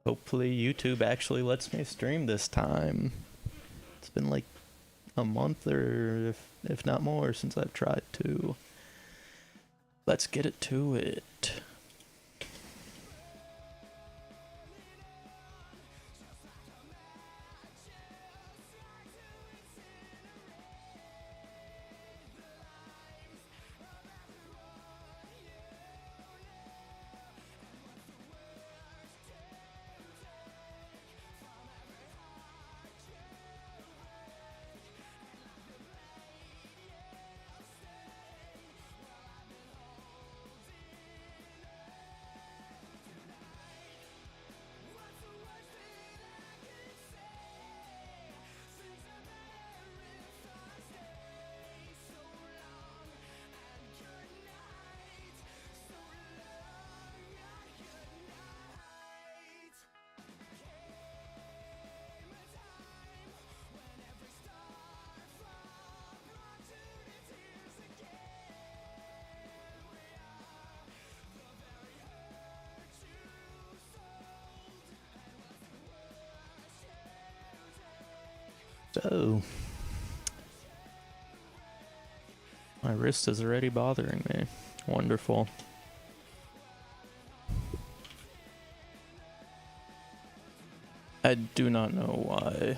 Hopefully YouTube actually lets me stream this time. It's been like a month or if not more since I've tried to. Let's get it to it. So, my wrist is already bothering me. Wonderful. I do not know why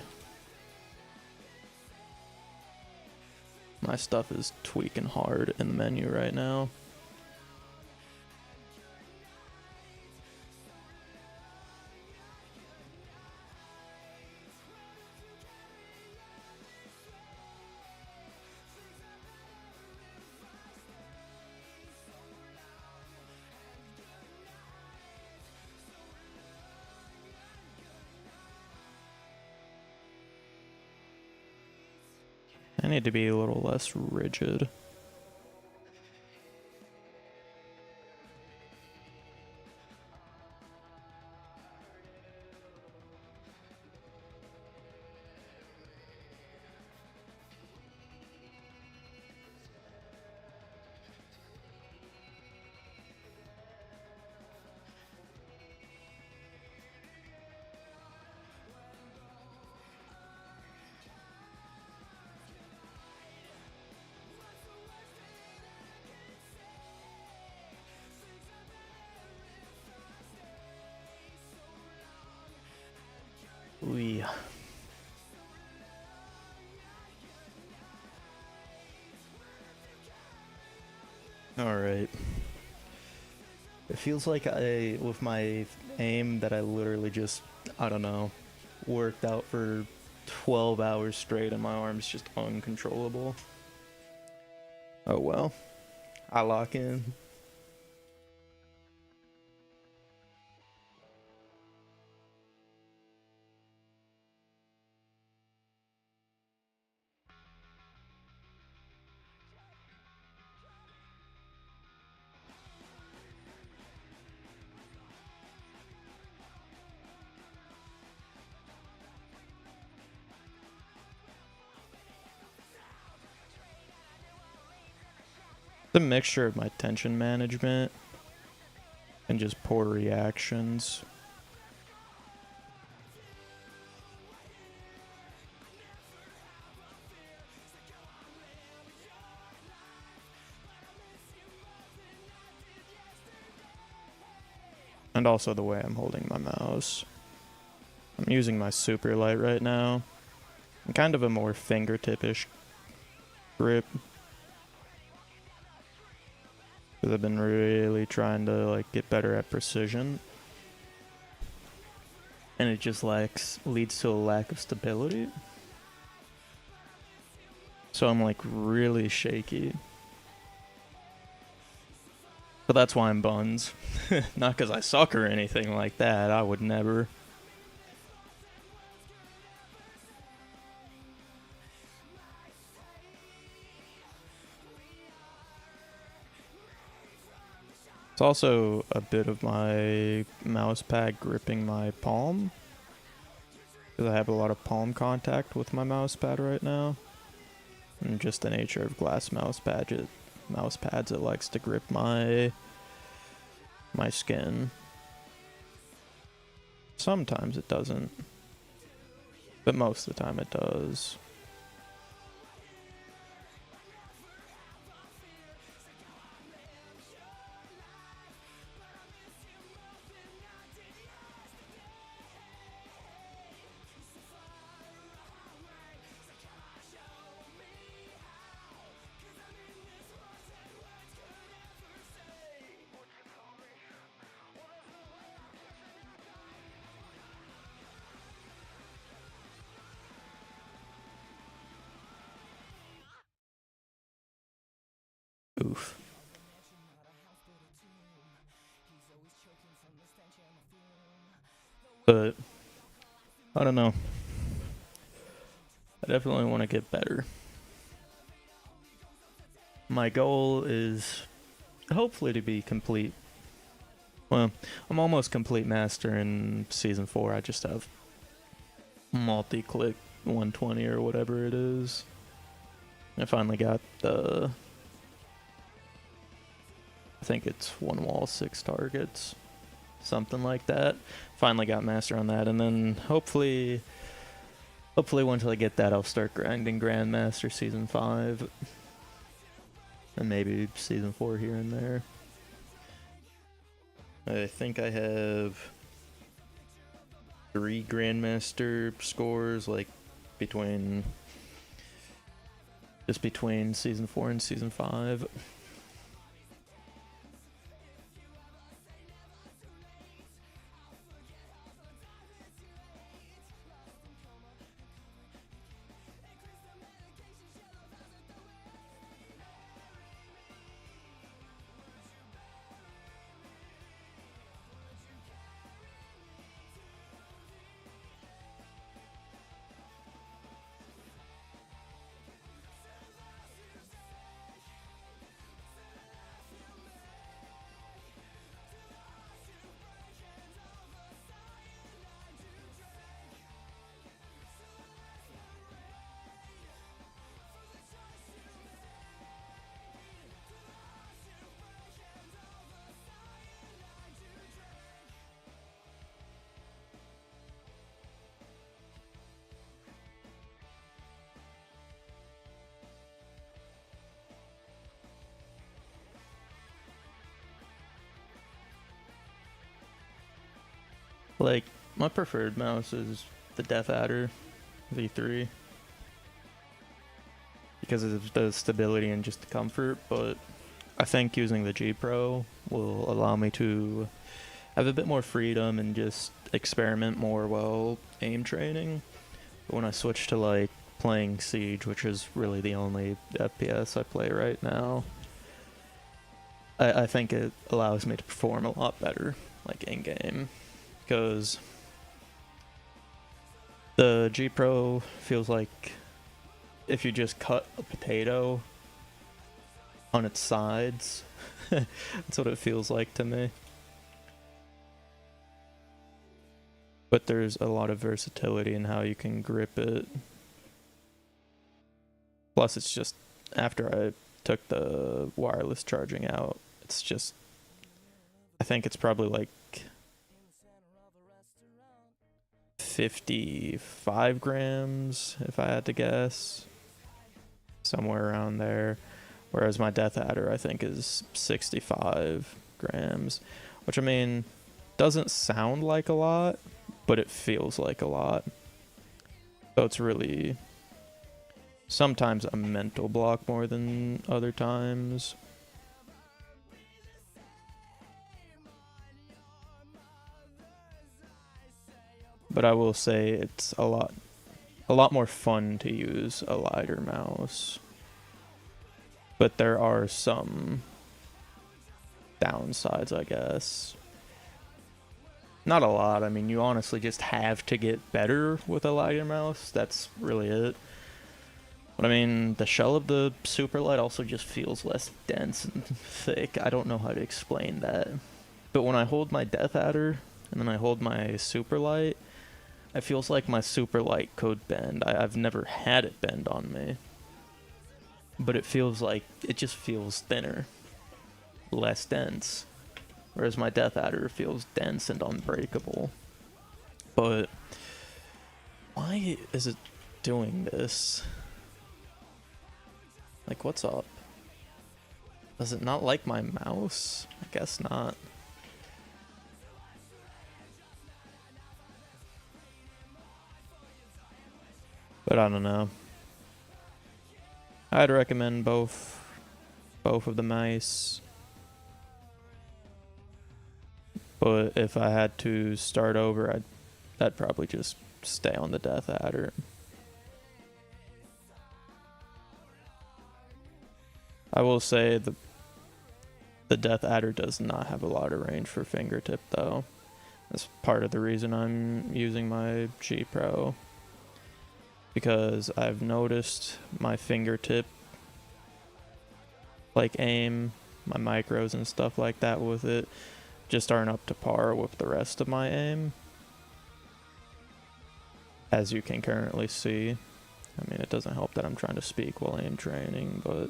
my stuff is tweaking hard in the menu right now. I need to be a little less rigid. Ooh. Alright. It feels like with my aim that I literally just, I don't know, worked out for 12 hours straight and my arm's just uncontrollable. Oh well. I lock in. The mixture of my tension management and just poor reactions. And also the way I'm holding my mouse. I'm using my super light right now. I'm kind of a more fingertip-ish grip. Because I've been really trying to like get better at precision. And it just leads to a lack of stability. So I'm like really shaky. But that's why I'm buns. Not because I suck or anything like that. I would never. It's also a bit of my mouse pad gripping my palm. Because I have a lot of palm contact with my mouse pad right now. And just the nature of glass mouse pads, it likes to grip my skin. Sometimes it doesn't, but most of the time it does. Oof. But I don't know. I definitely want to get better. My goal is hopefully to be complete. Well, I'm almost complete master in Season 4. I just have multi-click 120 or whatever it is. I finally got the... I think it's one wall, 6 targets. Something like that. Finally got master on that, and then hopefully once I get that, I'll start grinding Grandmaster Season 5. And maybe Season 4 here and there. I think I have 3 Grandmaster scores, like, between Season 4 and Season 5. Like, my preferred mouse is the Deathadder V3 because of the stability and just the comfort, but I think using the G Pro will allow me to have a bit more freedom and just experiment more while aim training. But when I switch to like playing Siege, which is really the only FPS I play right now, I think it allows me to perform a lot better, like in-game. Because the G Pro feels like if you just cut a potato on its sides, that's what it feels like to me. But there's a lot of versatility in how you can grip it. Plus, it's just, after I took the wireless charging out, it's just, I think it's probably like 55 grams, if I had to guess. Somewhere around there. Whereas my Deathadder, I think, is 65 grams. Which, I mean, doesn't sound like a lot, but it feels like a lot. So it's really sometimes a mental block more than other times. But I will say it's a lot more fun to use a lighter mouse. But there are some downsides, I guess. Not a lot. I mean, you honestly just have to get better with a lighter mouse. That's really it. But I mean, the shell of the Superlight also just feels less dense and thick. I don't know how to explain that. But when I hold my Deathadder and then I hold my Superlight, it feels like my Superlight could bend. I've never had it bend on me. But it feels like, it just feels thinner. Less dense. Whereas my Deathadder feels dense and unbreakable. But why is it doing this? Like, what's up? Does it not like my mouse? I guess not. But I don't know. I'd recommend both of the mice. But if I had to start over, I'd probably just stay on the Deathadder. I will say the Deathadder does not have a lot of range for fingertip though. That's part of the reason I'm using my G Pro. Because I've noticed my fingertip, like aim, my micros and stuff like that with it, just aren't up to par with the rest of my aim. As you can currently see. I mean, it doesn't help that I'm trying to speak while aim training, but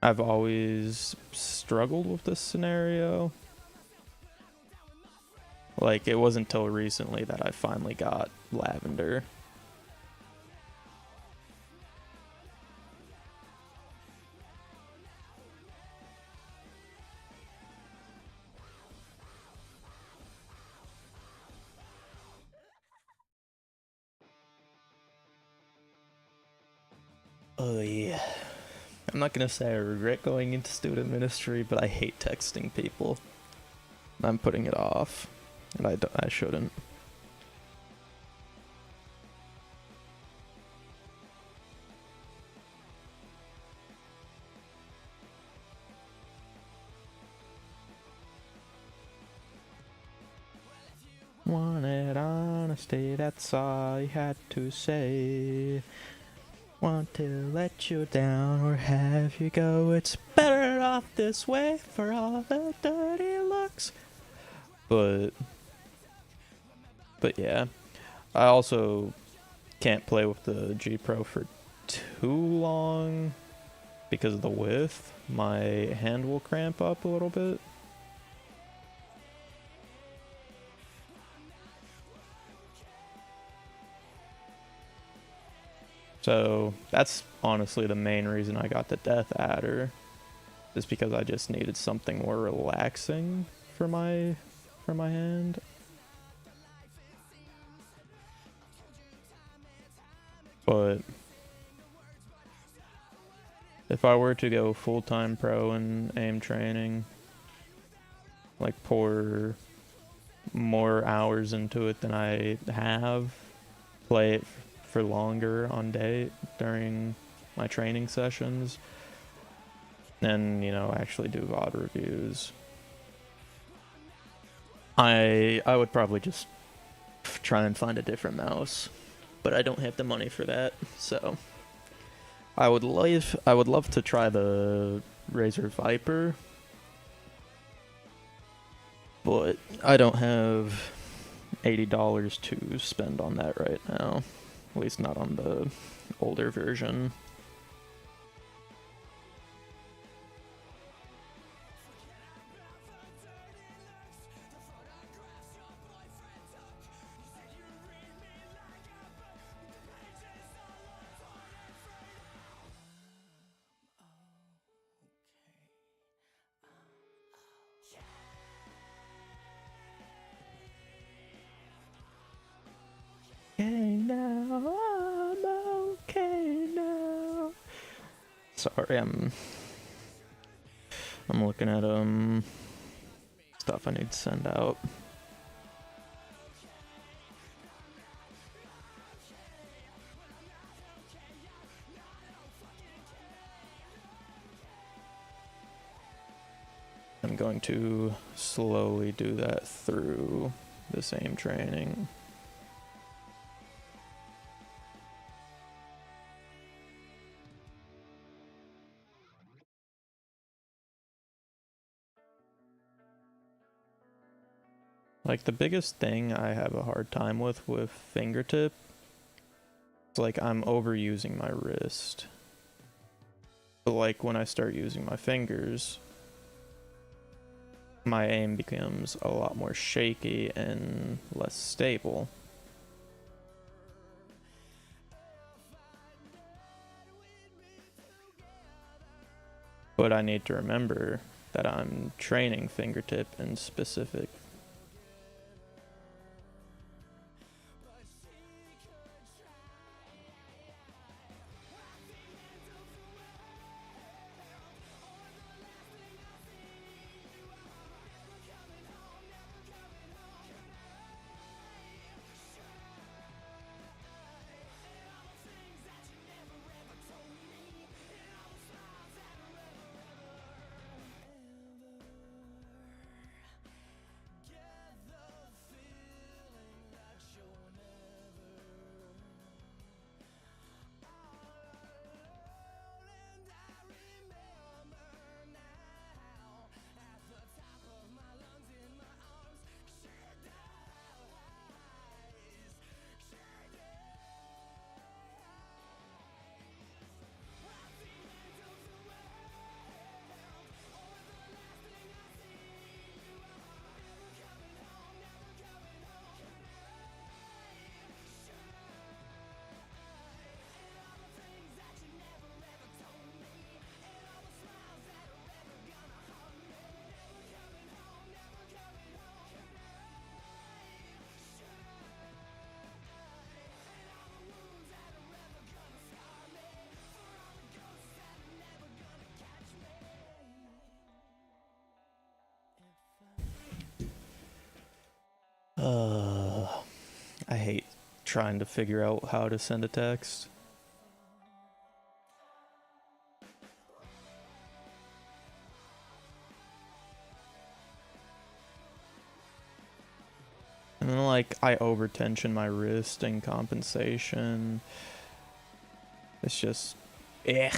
I've always struggled with this scenario. Like, it wasn't until recently that I finally got lavender. Oh yeah. I'm not gonna say I regret going into student ministry, but I hate texting people. I'm putting it off, and I shouldn't. Wanted honesty, that's all you had to say. Want to let you down or have you go? It's better off this way for all the dirty looks. But yeah, I also can't play with the G Pro for too long because of the width. My hand will cramp up a little bit. So that's honestly the main reason I got the Deathadder, is because I just needed something more relaxing for my hand. But if I were to go full-time pro in aim training, like pour more hours into it than I have, play it for longer on day during my training sessions, and, you know, actually do VOD reviews, I would probably just try and find a different mouse, but I don't have the money for that. So I would love to try the Razer Viper, but I don't have $80 to spend on that right now. At least not on the older version. Okay now, I'm okay now. Sorry, I'm looking at stuff I need to send out. I'm going to slowly do that through the same training. Like, the biggest thing I have a hard time with fingertip is, like, I'm overusing my wrist. But, like, when I start using my fingers, my aim becomes a lot more shaky and less stable. But I need to remember that I'm training fingertip in specific. I hate trying to figure out how to send a text. And then, like, I overtension my wrist in compensation. It's just, ugh.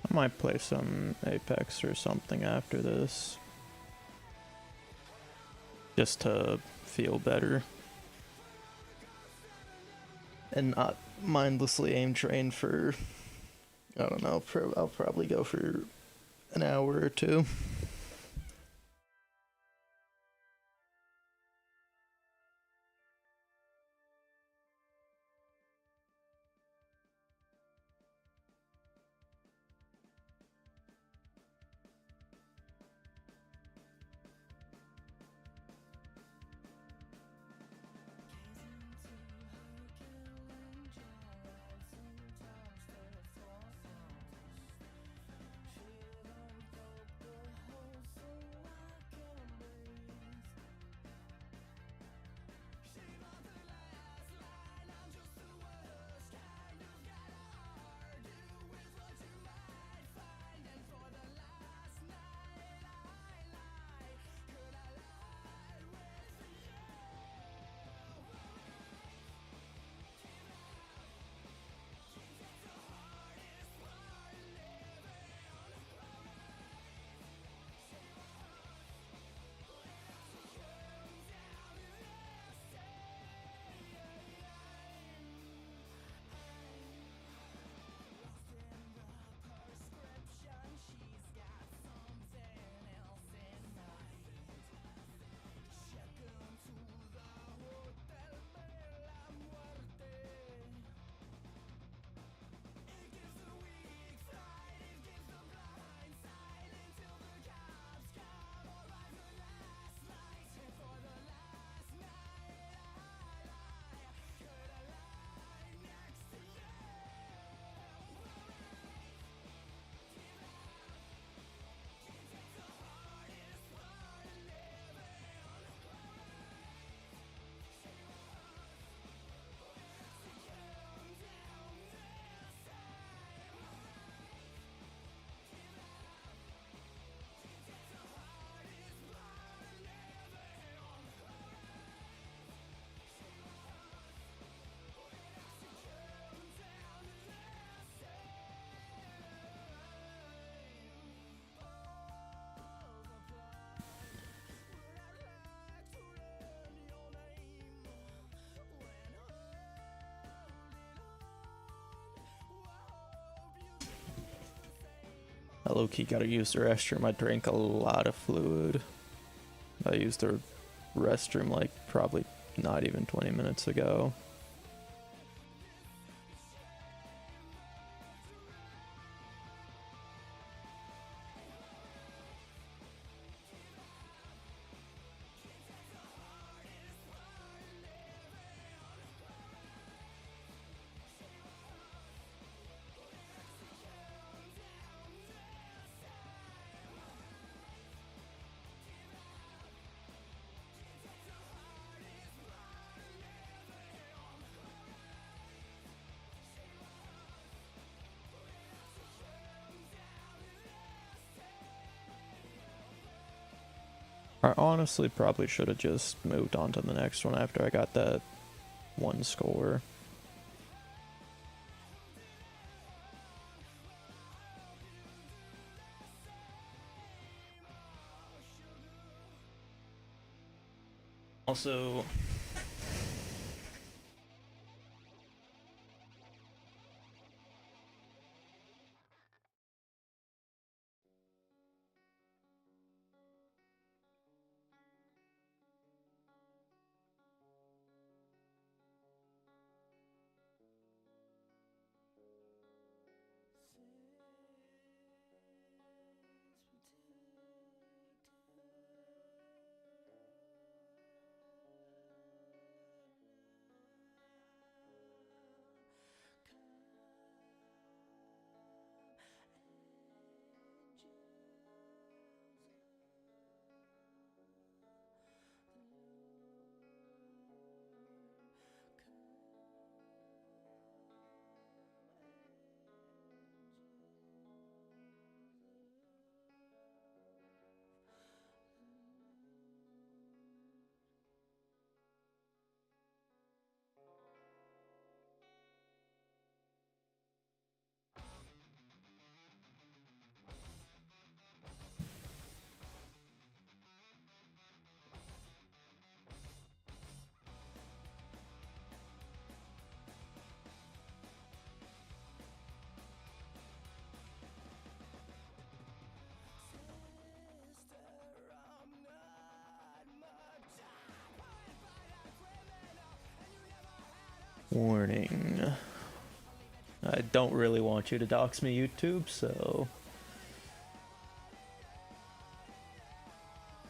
I might play some Apex or something after this, just to feel better and not mindlessly aim train for, I don't know, I'll probably go for an hour or two. I low-key gotta use the restroom. I drank a lot of fluid. I used the restroom like probably not even 20 minutes ago. I honestly probably should have just moved on to the next one after I got that one score. Also, warning. I don't really want you to dox me, YouTube, so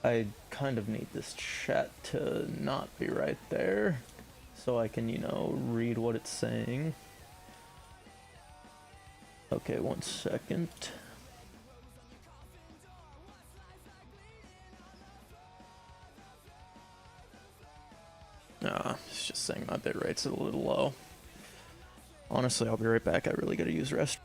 I kind of need this chat to not be right there so I can, you know, read what it's saying. Okay, 1 second. It's just saying my bitrate's a little low. Honestly, I'll be right back. I really gotta use rest.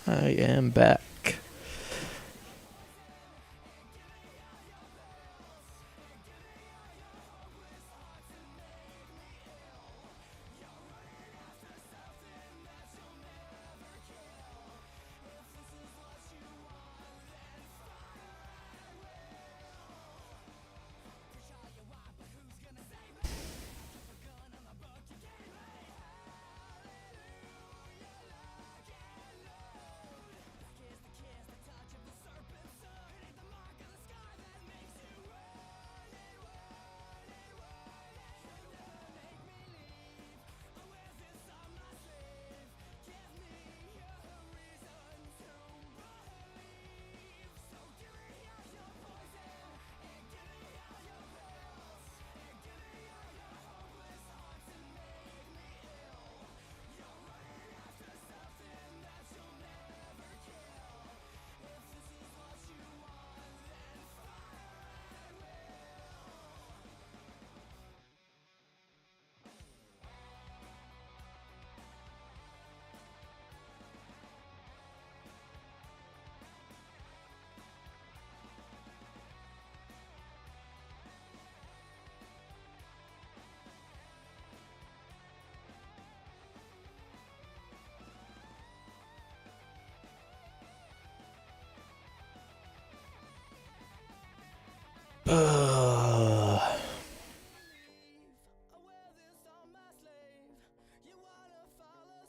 I am back.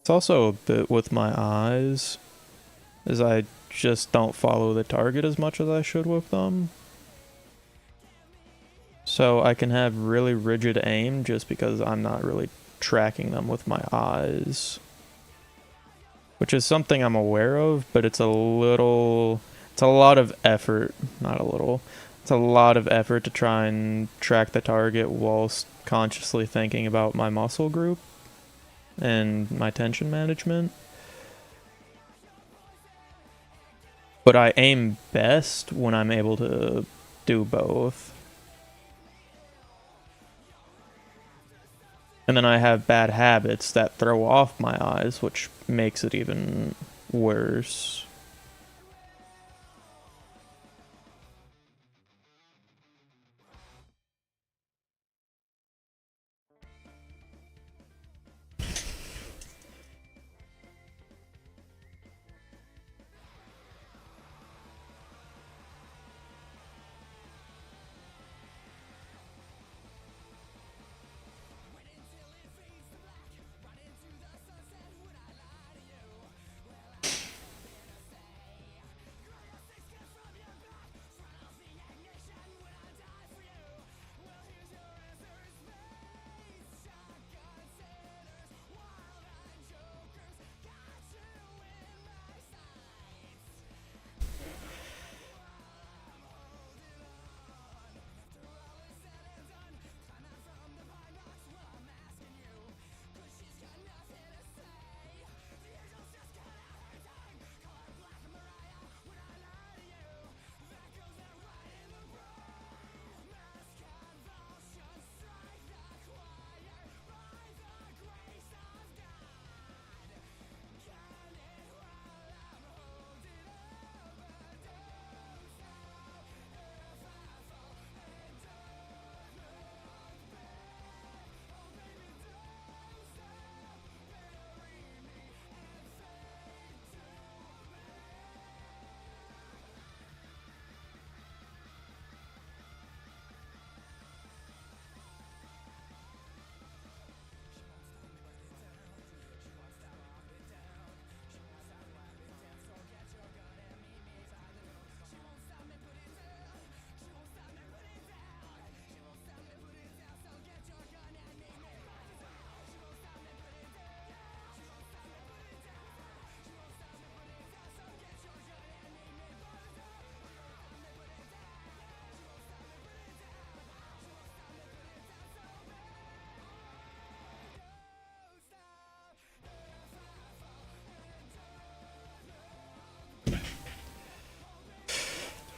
It's also a bit with my eyes, as I just don't follow the target as much as I should with them. So I can have really rigid aim just because I'm not really tracking them with my eyes. Which is something I'm aware of, but it's a lot of effort, not a little. It's a lot of effort to try and track the target whilst consciously thinking about my muscle group and my tension management. But I aim best when I'm able to do both. And then I have bad habits that throw off my eyes, which makes it even worse.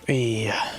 Yeah.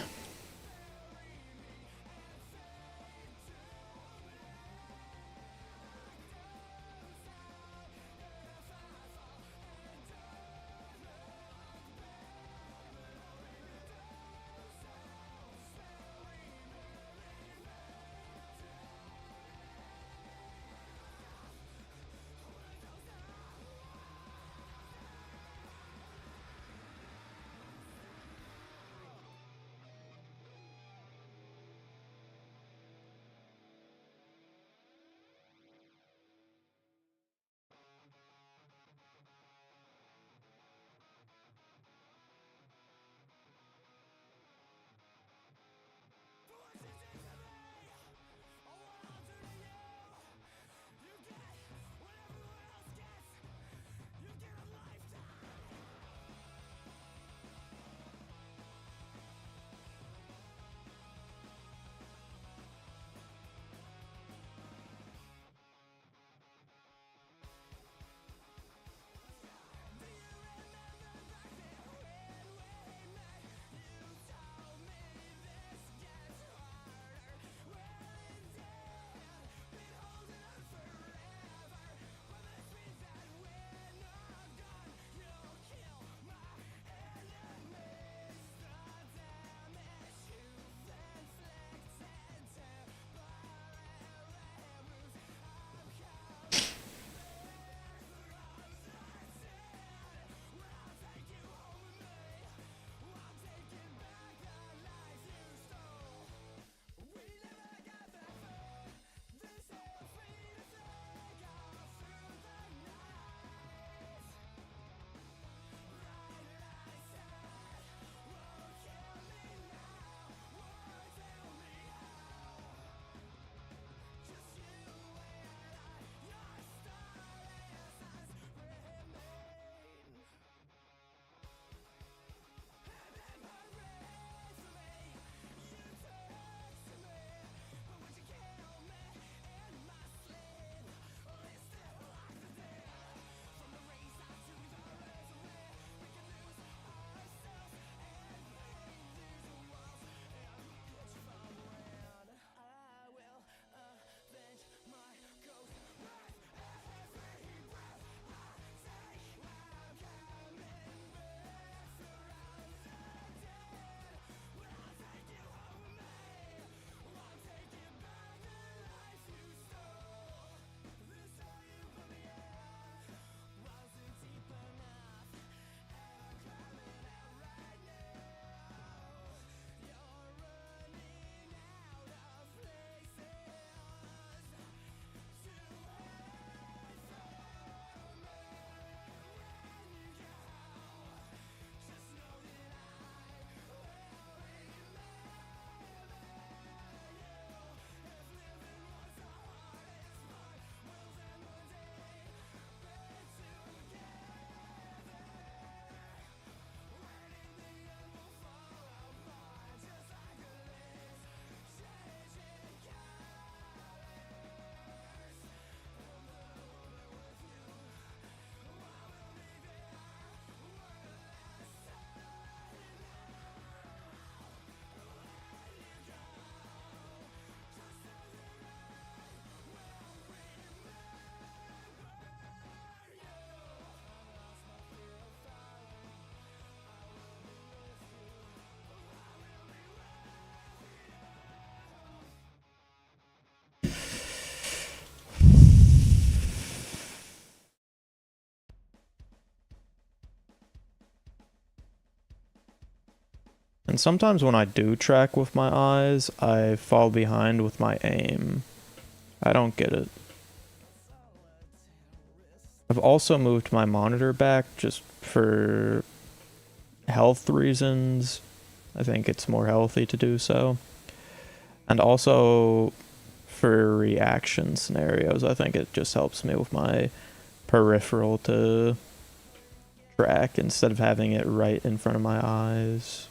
And sometimes when I do track with my eyes, I fall behind with my aim. I don't get it. I've also moved my monitor back just for health reasons. I think it's more healthy to do so. And also for reaction scenarios, I think it just helps me with my peripheral to track instead of having it right in front of my eyes.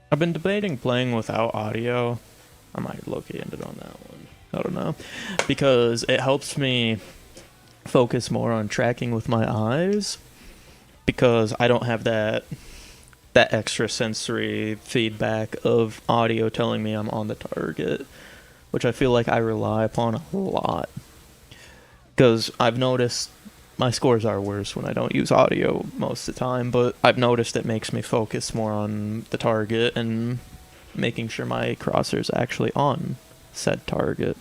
I've been debating playing without audio. I might low-key end it on that one. I don't know. Because it helps me focus more on tracking with my eyes. Because I don't have that extra sensory feedback of audio telling me I'm on the target. Which I feel like I rely upon a lot. Because I've noticed my scores are worse when I don't use audio most of the time, but I've noticed it makes me focus more on the target and making sure my crosshair's actually on said target.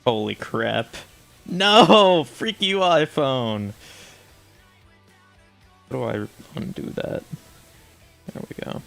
Holy crap. No! Freak you, iPhone! How do I undo that? There we go.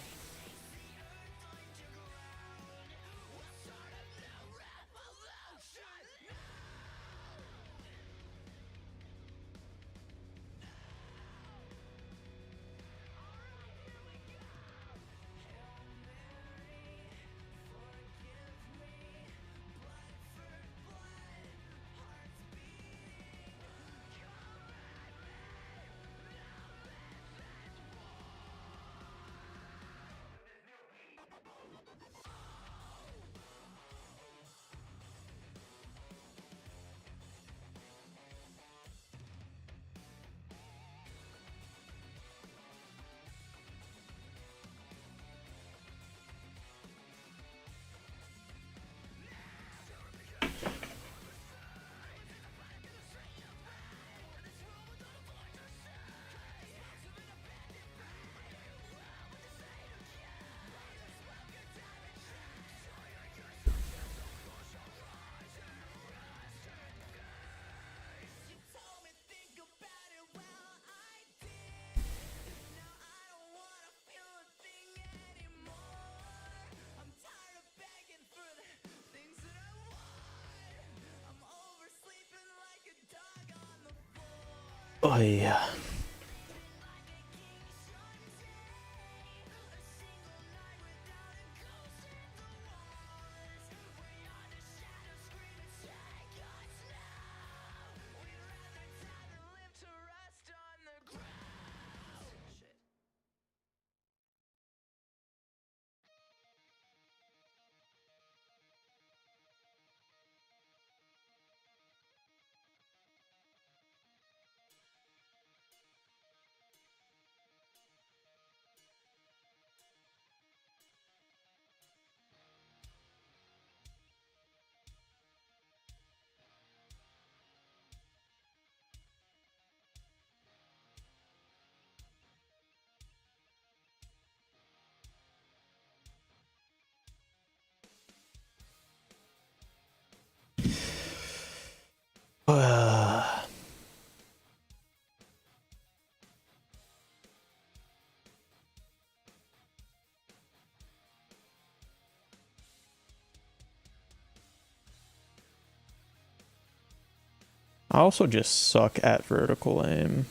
Oh yeah. I also just suck at vertical aim.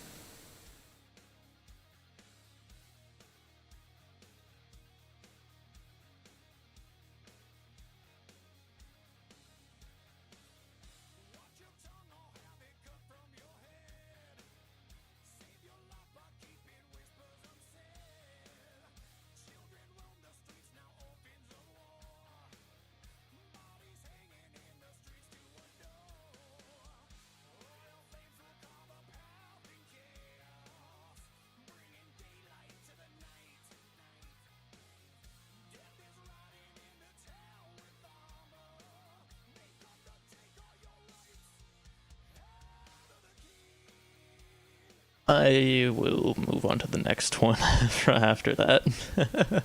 I will move on to the next one after that.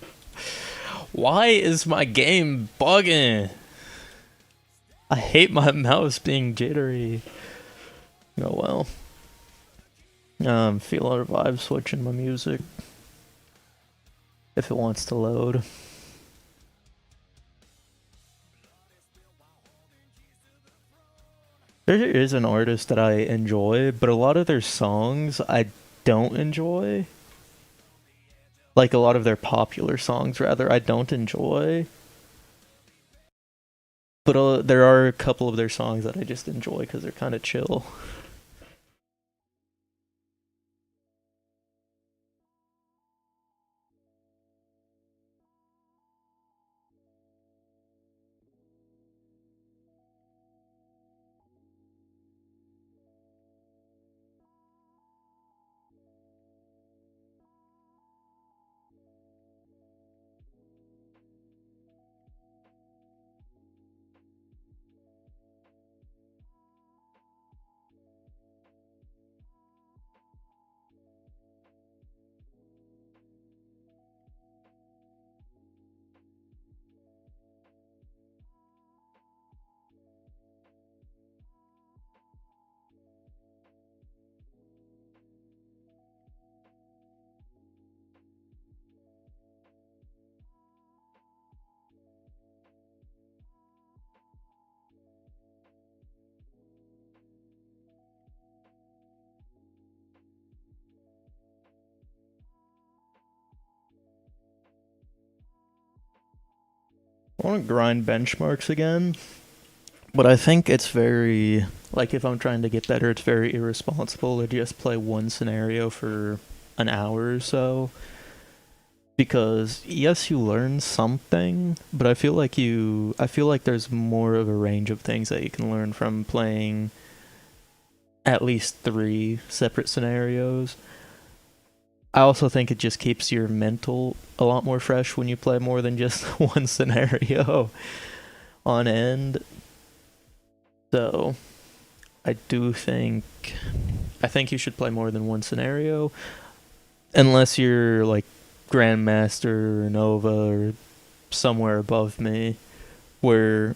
Why is my game bugging? I hate my mouse being jittery. Oh well. Feel out of vibe switching my music. If it wants to load. There is an artist that I enjoy, but a lot of their songs I don't enjoy. Like a lot of their popular songs, rather, I don't enjoy. But there are a couple of their songs that I just enjoy because they're kind of chill. I want to grind benchmarks again, but I think it's very, like, if I'm trying to get better, it's very irresponsible to just play one scenario for an hour or so. Because yes, you learn something, but I feel like there's more of a range of things that you can learn from playing at least 3 separate scenarios. I also think it just keeps your mental a lot more fresh when you play more than just one scenario on end. So I think you should play more than one scenario, unless you're like Grandmaster or Nova or somewhere above me, where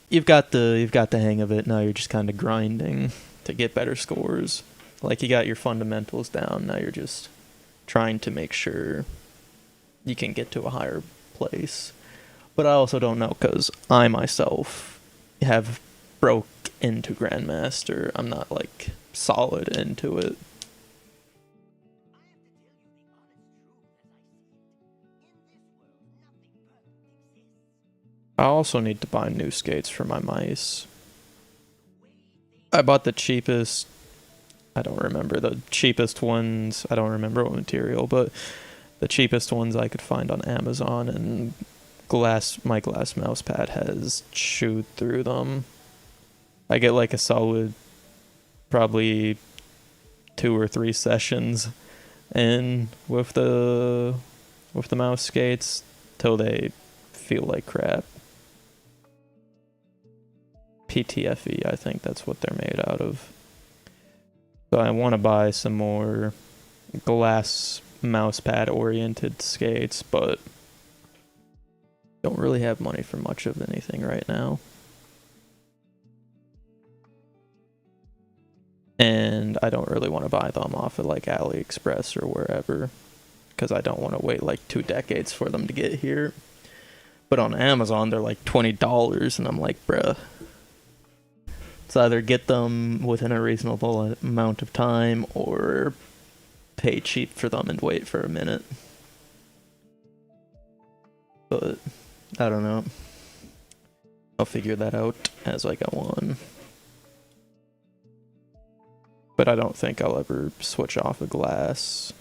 you've got the hang of it. Now you're just kind of grinding to get better scores. Like, you got your fundamentals down. Now you're just trying to make sure you can get to a higher place. But I also don't know, because I myself have broke into Grandmaster. I'm not like solid into it. I also need to buy new skates for my mice. I bought the cheapest, I don't remember the cheapest ones. I don't remember what material, but the cheapest ones I could find on Amazon, and my glass mouse pad has chewed through them. I get like a solid probably 2 or 3 sessions in with the mouse skates till they feel like crap. PTFE, I think that's what they're made out of. So I want to buy some more glass mousepad oriented skates, but don't really have money for much of anything right now. And I don't really want to buy them off of like AliExpress or wherever, because I don't want to wait like 2 decades for them to get here. But on Amazon, they're like $20, and I'm like, bruh. It's either get them within a reasonable amount of time or pay cheap for them and wait for a minute. But I don't know. I'll figure that out as I go on. But I don't think I'll ever switch off a glass.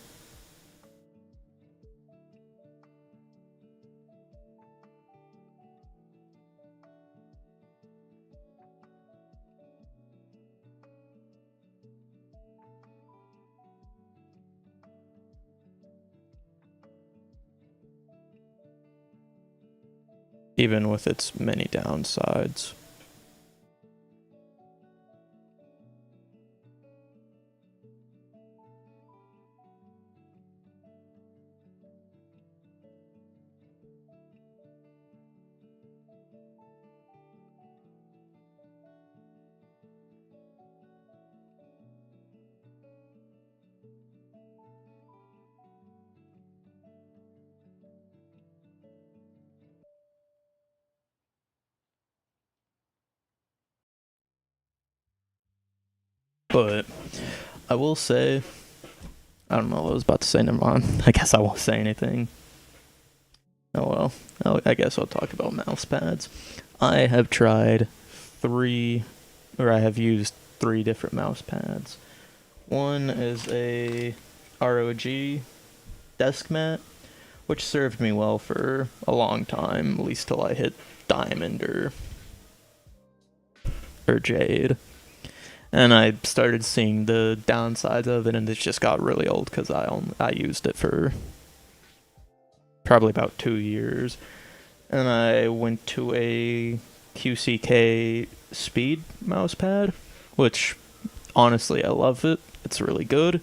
Even with its many downsides. But I will say, I don't know what I was about to say, never mind. I guess I won't say anything. Oh well, I guess I'll talk about mouse pads. I have tried I have used 3 different mouse pads. One is a ROG desk mat, which served me well for a long time, at least till I hit Diamond or Jade. And I started seeing the downsides of it, and it just got really old because I used it for probably about 2 years. And I went to a QCK Speed mouse pad, which honestly I love it. It's really good.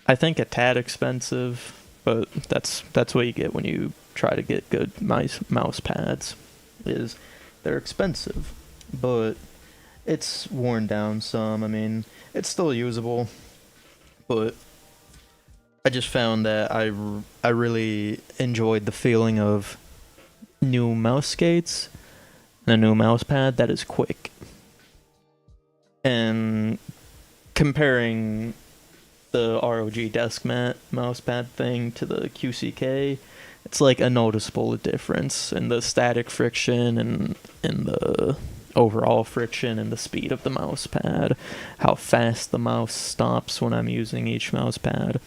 I think a tad expensive, but that's what you get when you try to get good mouse pads. Is they're expensive, but it's worn down some. I mean, it's still usable, but I just found that I really enjoyed the feeling of new mouse skates and a new mouse pad that is quick. And comparing the ROG desk mat mouse pad thing to the QCK, it's like a noticeable difference in the static friction and in the overall friction and the speed of the mouse pad, how fast the mouse stops when I'm using each mouse pad.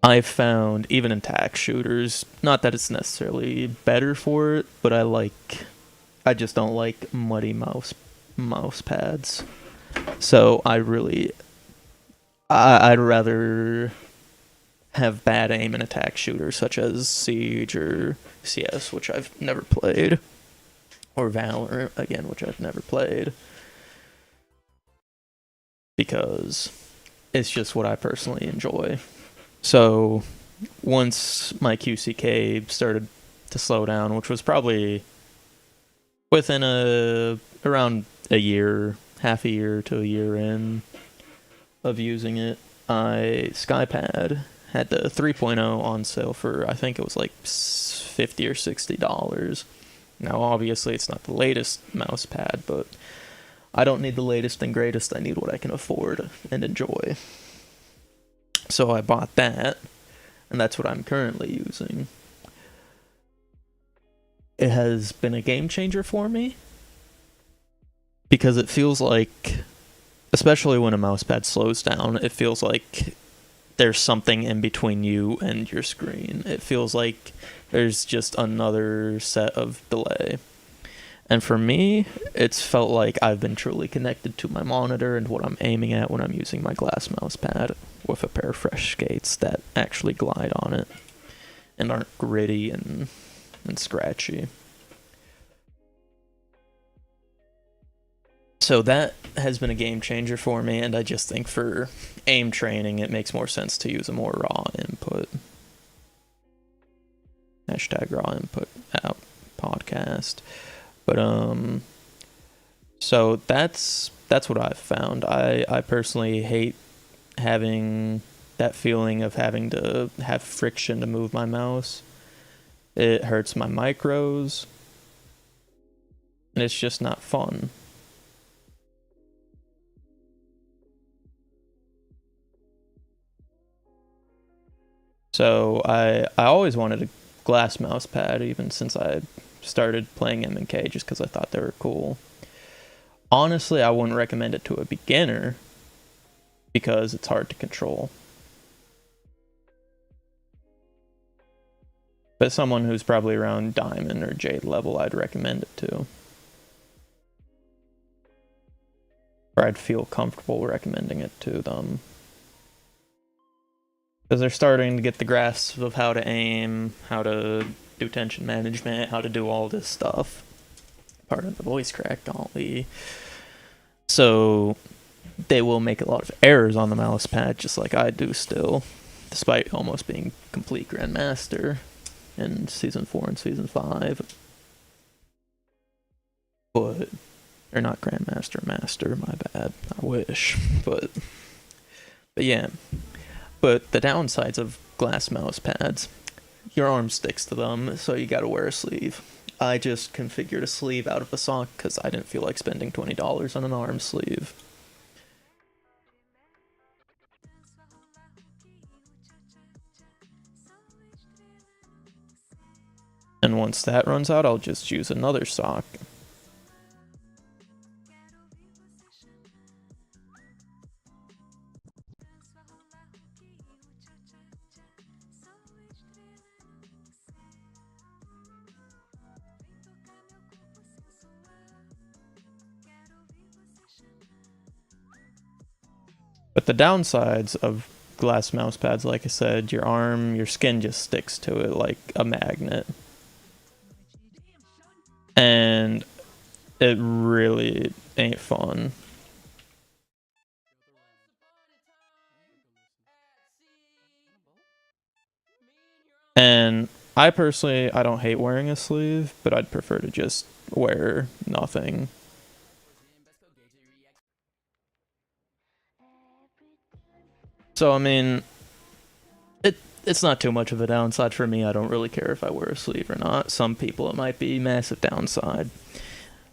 I've found, even in tack shooters, not that it's necessarily better for it, but I just don't like muddy mouse pads. So I'd rather have bad aim in a tack shooter such as Siege or CS, which I've never played, or Valorant, again, which I've never played, because it's just what I personally enjoy. So once my QCK started to slow down, which was probably within around a year, half a year to a year in of using it, SkyPad had the 3.0 on sale for, I think it was like $50 or $60. Now obviously it's not the latest mouse pad, but I don't need the latest and greatest. I need what I can afford and enjoy. So I bought that, and that's what I'm currently using. It has been a game changer for me, because it feels like, especially when a mousepad slows down, it feels like there's something in between you and your screen. It feels like there's just another set of delay. And for me, it's felt like I've been truly connected to my monitor and what I'm aiming at when I'm using my glass mousepad with a pair of fresh skates that actually glide on it and aren't gritty and scratchy. So that has been a game changer for me, and I just think for aim training, it makes more sense to use a more raw input. Hashtag raw input out podcast. But so that's what I've found. I personally hate having that feeling of having to have friction to move my mouse. It hurts my micros, and it's just not fun. So I always wanted a glass mouse pad, even since I started playing M&K, just because I thought they were cool. Honestly, I wouldn't recommend it to a beginner because it's hard to control. But someone who's probably around Diamond or Jade level, I'd recommend it to. Or I'd feel comfortable recommending it to them. Because they're starting to get the grasp of how to aim, how to do tension management, how to do all this stuff. Pardon the voice crack, golly. So they will make a lot of errors on the mouse pad, just like I do still, despite almost being complete Grandmaster in Season 4 and Season 5. But they're not Grandmaster, Master, my bad. I wish. But yeah. But the downsides of glass mouse pads, your arm sticks to them, so you gotta wear a sleeve. I just configured a sleeve out of a sock because I didn't feel like spending $20 on an arm sleeve. And once that runs out, I'll just use another sock. But the downsides of glass mouse pads, like I said, your skin just sticks to it like a magnet. And it really ain't fun. And I personally, I don't hate wearing a sleeve, but I'd prefer to just wear nothing. So, I mean, it's not too much of a downside for me. I don't really care if I wear a sleeve or not. Some people, it might be massive downside.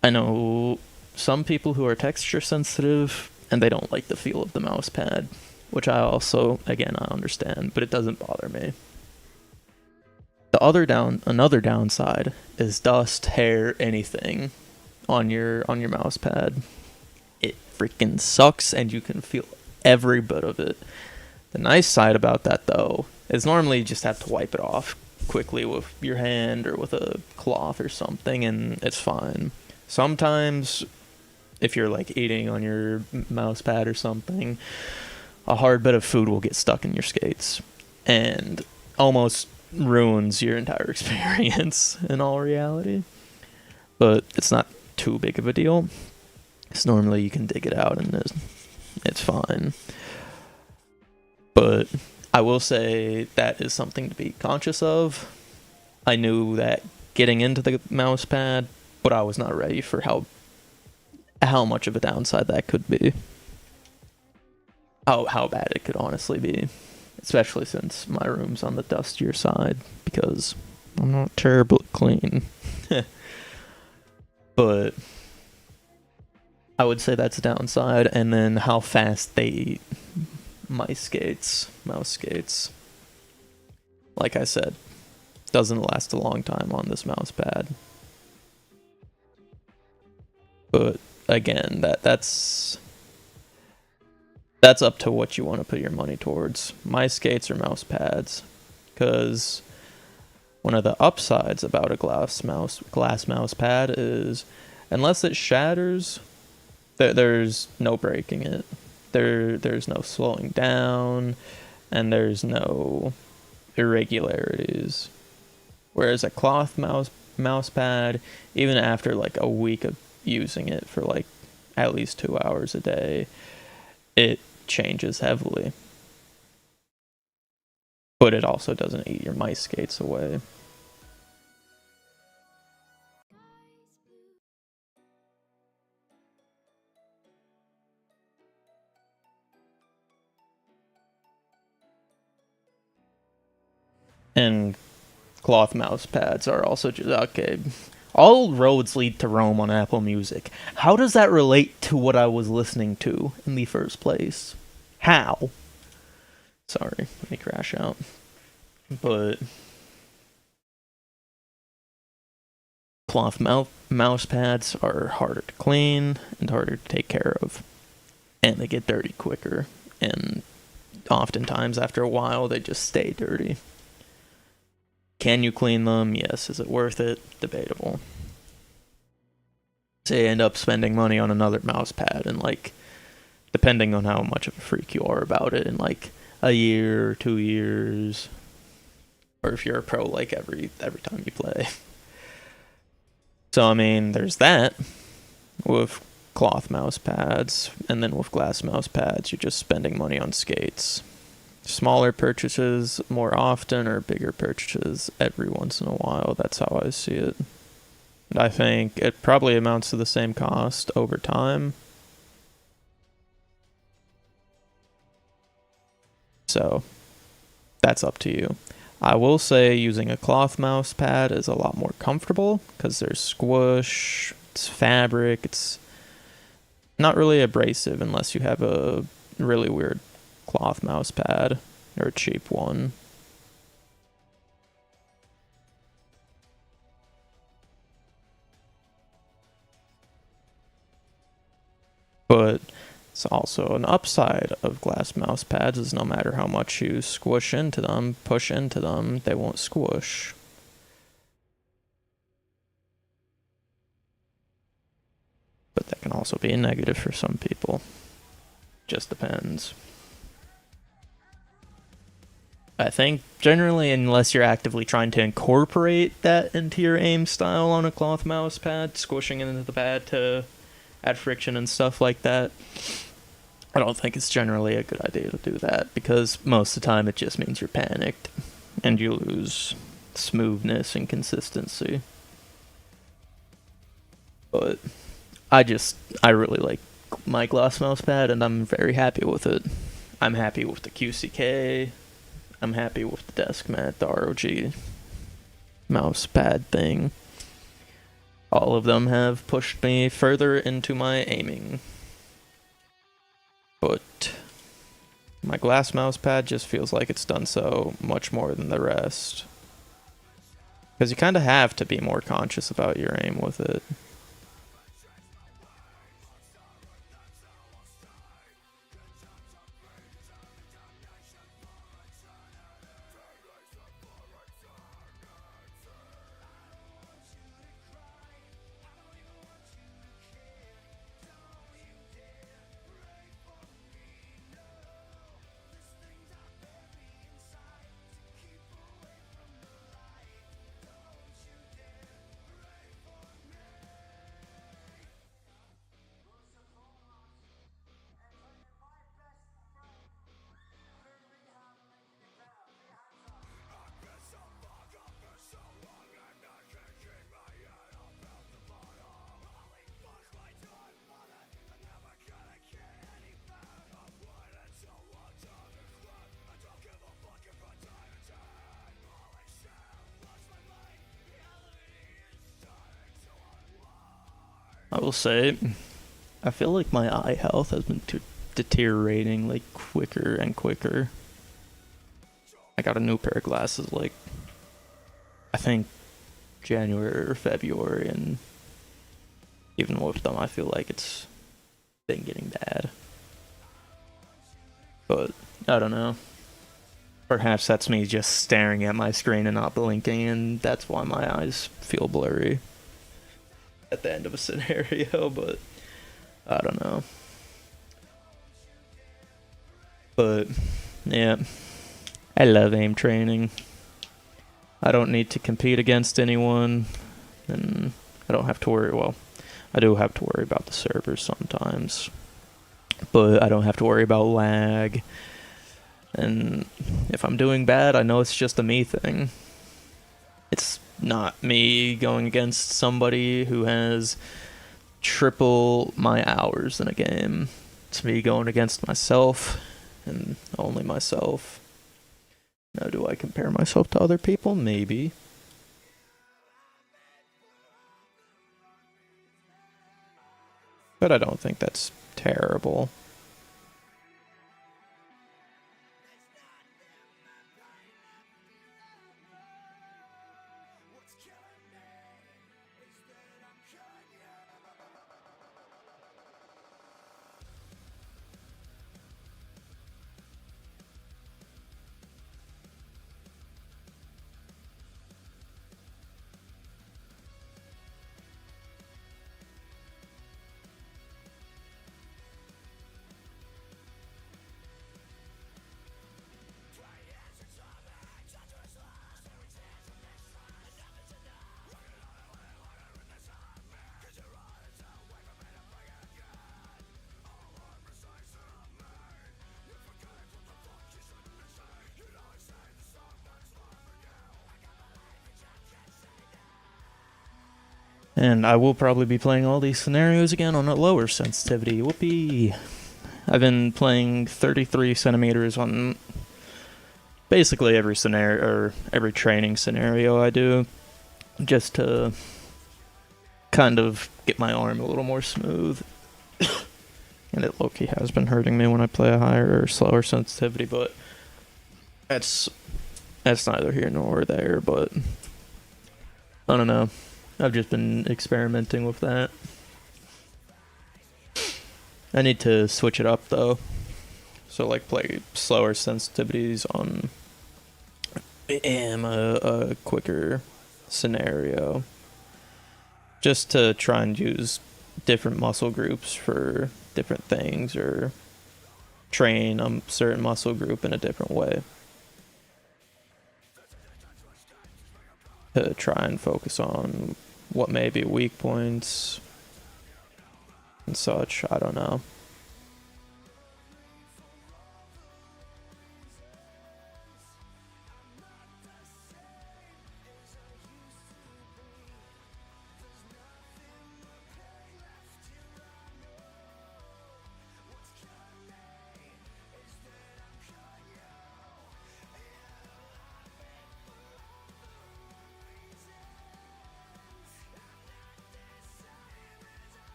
I know some people who are texture sensitive, and they don't like the feel of the mouse pad, which I also, again, I understand, but it doesn't bother me. Another downside is dust, hair, anything on your mouse pad. It freaking sucks, and you can feel every bit of it. The nice side about that, though, is normally you just have to wipe it off quickly with your hand or with a cloth or something, and it's fine. Sometimes, if you're like eating on your mouse pad or something, a hard bit of food will get stuck in your skates and almost ruins your entire experience in all reality. But it's not too big of a deal, because normally you can dig it out and it's fine. But I will say that is something to be conscious of. I knew that getting into the mouse pad, but I was not ready for how much of a downside that could be. How bad it could honestly be. Especially since my room's on the dustier side, because I'm not terribly clean. But I would say that's a downside, and then how fast they eat mouse skates. Like I said, doesn't last a long time on this mouse pad. But again, that's up to what you want to put your money towards. My skates or mouse pads, because one of the upsides about a glass mouse pad is, unless it shatters, there's no breaking it. There's no slowing down, and there's no irregularities. Whereas a cloth mouse pad, even after like a week of using it for like at least 2 hours a day, it changes heavily. But it also doesn't eat your mice skates away. And cloth mouse pads are also just okay. All roads lead to Rome on Apple Music. How does that relate to what I was listening to in the first place? How? Sorry, let me crash out. But cloth mouse pads are harder to clean and harder to take care of. And they get dirty quicker. And oftentimes, after a while, they just stay dirty. Can you clean them? Yes. Is it worth it? Debatable. Say you end up spending money on another mouse pad, and like, depending on how much of a freak you are about it, in like a year or 2 years, or if you're a pro like every time you play. So I mean, there's that with cloth mouse pads, and then with glass mouse pads, you're just spending money on skates. Smaller purchases more often, or bigger purchases every once in a while. That's how I see it. And I think it probably amounts to the same cost over time. So that's up to you. I will say using a cloth mouse pad is a lot more comfortable because there's squish, it's fabric, it's not really abrasive unless you have a really weird cloth mouse pad or a cheap one. But it's also an upside of glass mouse pads is no matter how much you squish into them, push into them, they won't squish. But that can also be a negative for some people. Just depends. I think generally, unless you're actively trying to incorporate that into your aim style on a cloth mouse pad, squishing it into the pad to add friction and stuff like that, I don't think it's generally a good idea to do that, because most of the time it just means you're panicked and you lose smoothness and consistency. But I really like my gloss mouse pad and I'm very happy with it. I'm happy with the QCK. I'm happy with the desk mat, the ROG mouse pad thing. All of them have pushed me further into my aiming. But my glass mouse pad just feels like it's done so much more than the rest. Because you kind of have to be more conscious about your aim with it. I will say, I feel like my eye health has been deteriorating like quicker and quicker. I got a new pair of glasses like, I think January or February, and even with them I feel like it's been getting bad. But I don't know. Perhaps that's me just staring at my screen and not blinking, and that's why my eyes feel blurry at the end of a scenario, but I don't know. But yeah, I love aim training. I don't need to compete against anyone, and I don't have to worry. Well, I do have to worry about the servers sometimes, but I don't have to worry about lag. And if I'm doing bad, I know it's just a me thing. It's not me going against somebody who has triple my hours in a game. It's me going against myself, and only myself. Now, do I compare myself to other people? Maybe. But I don't think that's terrible. And I will probably be playing all these scenarios again on a lower sensitivity. Whoopee! I've been playing 33 centimeters on basically every scenario, or every training scenario I do, just to kind of get my arm a little more smooth. And it low-key has been hurting me when I play a higher or slower sensitivity, but that's neither here nor there. But I don't know. I've just been experimenting with that. I need to switch it up though. So like play slower sensitivities on a quicker scenario. Just to try and use different muscle groups for different things, or train a certain muscle group in a different way. To try and focus on what may be weak points and such. I don't know.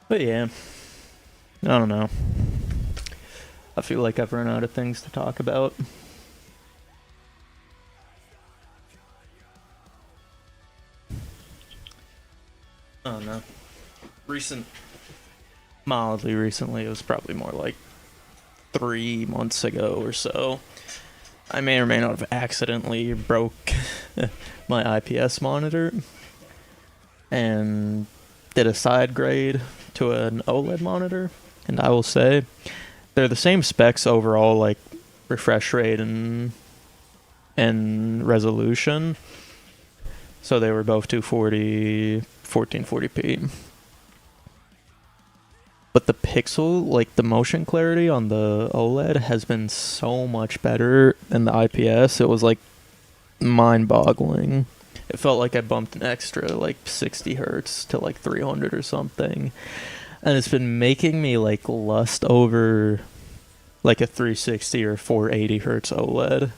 But yeah, I don't know. I feel like I've run out of things to talk about. I don't know. Mildly recently, it was probably more like 3 months ago or so. I may or may not have accidentally broke my IPS monitor and did a side grade to an OLED monitor, and I will say they're the same specs overall, like refresh rate and resolution. So they were both 240, 1440p. But the pixel, like the motion clarity on the OLED has been so much better than the IPS. It was like mind-boggling. It felt like I bumped an extra like 60 hertz to like 300 or something. And it's been making me like lust over like a 360 or 480 hertz OLED.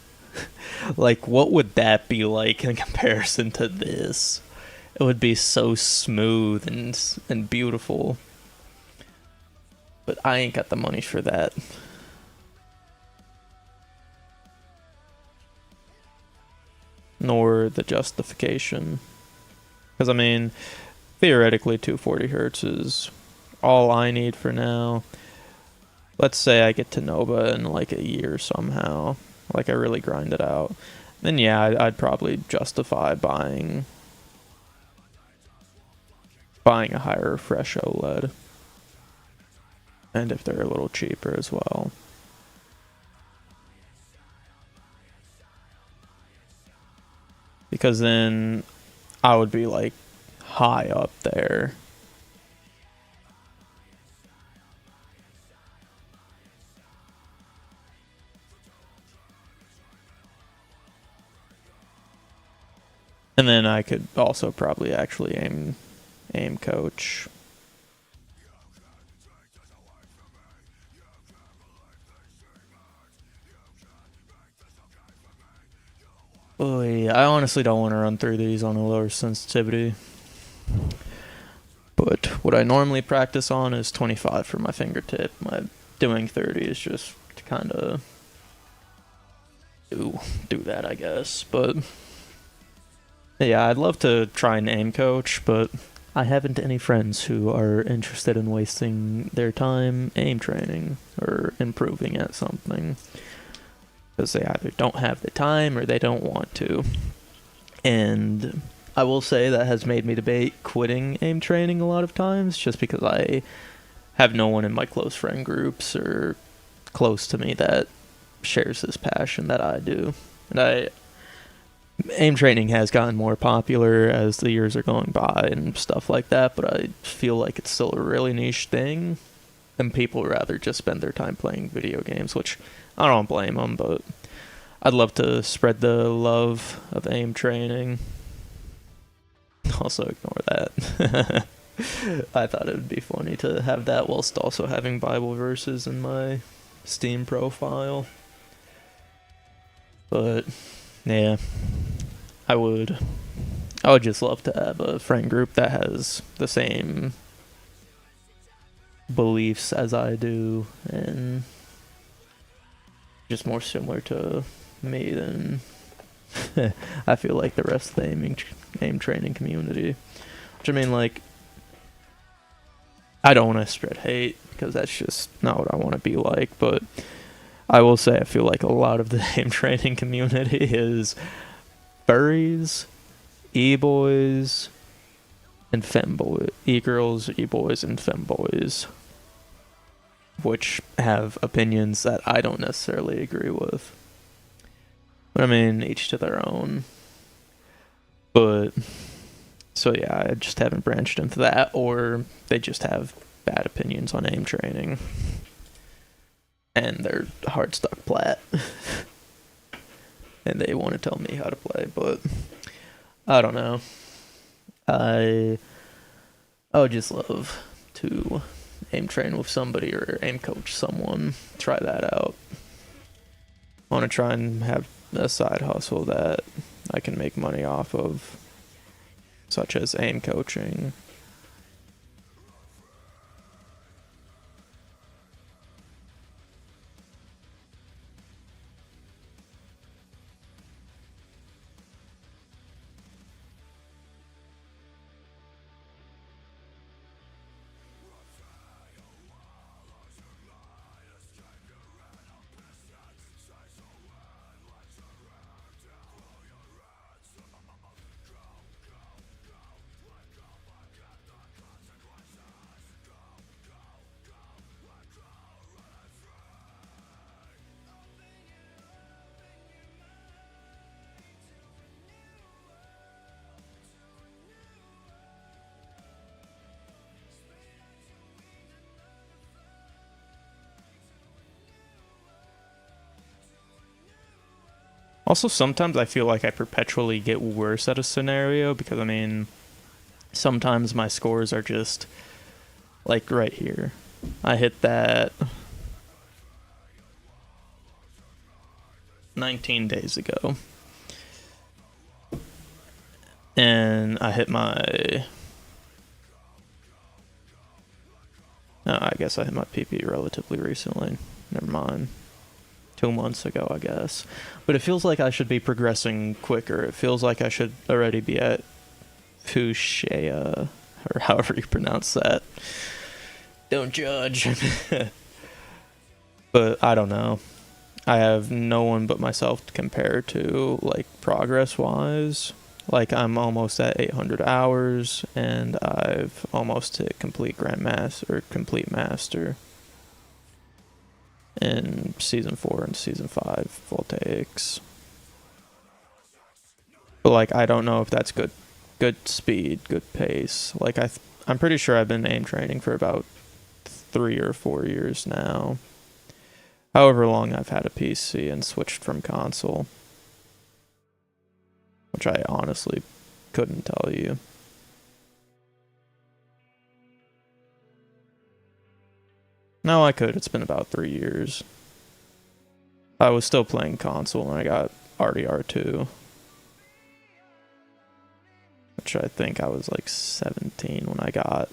Like, what would that be like in comparison to this? It would be so smooth and beautiful. But I ain't got the money for that. Nor the justification. Because, I mean, theoretically 240 hertz is all I need for now. Let's say I get to Nova in like a year somehow. Like, I really grind it out. Then, yeah, I'd probably justify buying a higher refresh OLED. And if they're a little cheaper as well. Because then I would be like high up there. And then I could also probably actually aim coach. Oh yeah, I honestly don't want to run through these on a lower sensitivity. But what I normally practice on is 25 for my fingertip. My doing 30 is just to kind of do that, I guess. But yeah, I'd love to try and aim coach, but I haven't any friends who are interested in wasting their time aim training or improving at something. Because they either don't have the time or they don't want to. And I will say that has made me debate quitting aim training a lot of times, just because I have no one in my close friend groups or close to me that shares this passion that I do. And aim training has gotten more popular as the years are going by and stuff like that, but I feel like it's still a really niche thing, and people rather just spend their time playing video games, which I don't blame them, but I'd love to spread the love of aim training. Also ignore that. I thought it would be funny to have that whilst also having Bible verses in my Steam profile. But yeah, I would just love to have a friend group that has the same beliefs as I do, and just more similar to me than I feel like the rest of the aim training community. Which I mean, like, I don't want to spread hate because that's just not what I want to be like. But I will say I feel like a lot of the aim training community is furries, e-boys, and femboys, e-girls, e-boys, and femboys, which have opinions that I don't necessarily agree with. But I mean, each to their own. But, so yeah, I just haven't branched into that, or they just have bad opinions on aim training. And they're hard stuck plat. And they want to tell me how to play, but I don't know. I would just love to aim train with somebody or aim coach someone. Try that out. I want to try and have a side hustle that I can make money off of, such as aim coaching. Also, sometimes I feel like I perpetually get worse at a scenario because, I mean, sometimes my scores are just like right here. I hit that 19 days ago. And I hit my... Oh, I guess I hit my PP relatively recently. Never mind. 2 months ago, I guess. But it feels like I should be progressing quicker. It feels like I should already be at Fushea, or however you pronounce that. Don't judge. But I don't know. I have no one but myself to compare to, like, progress-wise. Like, I'm almost at 800 hours, and I've almost hit complete Grandmaster, or complete Master in Season 4 and Season 5 voltaics. But, like, I don't know if that's good speed, good pace. Like, I'm pretty sure I've been aim training for about 3 or 4 years now. However long I've had a PC and switched from console. Which I honestly couldn't tell you. No, I could. It's been about 3 years. I was still playing console when I got RDR2. Which I think I was like 17 when I got.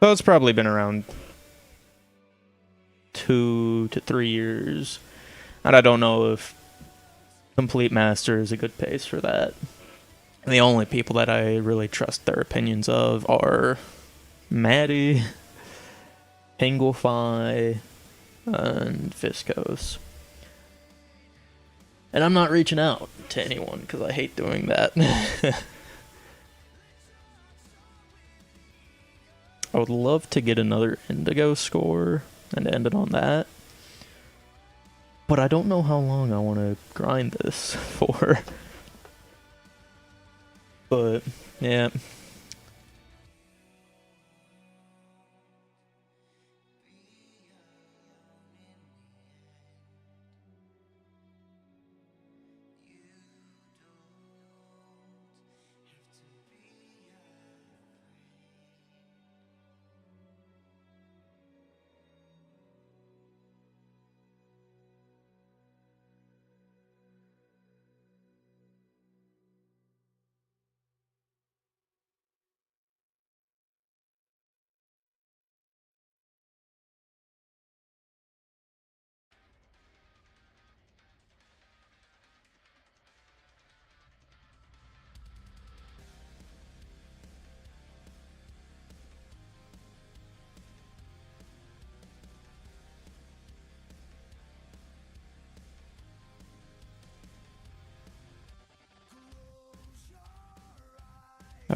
So it's probably been around 2 to 3 years. And I don't know if Complete Master is a good pace for that. And the only people that I really trust their opinions of are Maddie, Pinglify, and Viscose. And I'm not reaching out to anyone because I hate doing that. I would love to get another Indigo score and end it on that. But I don't know how long I want to grind this for. But, yeah.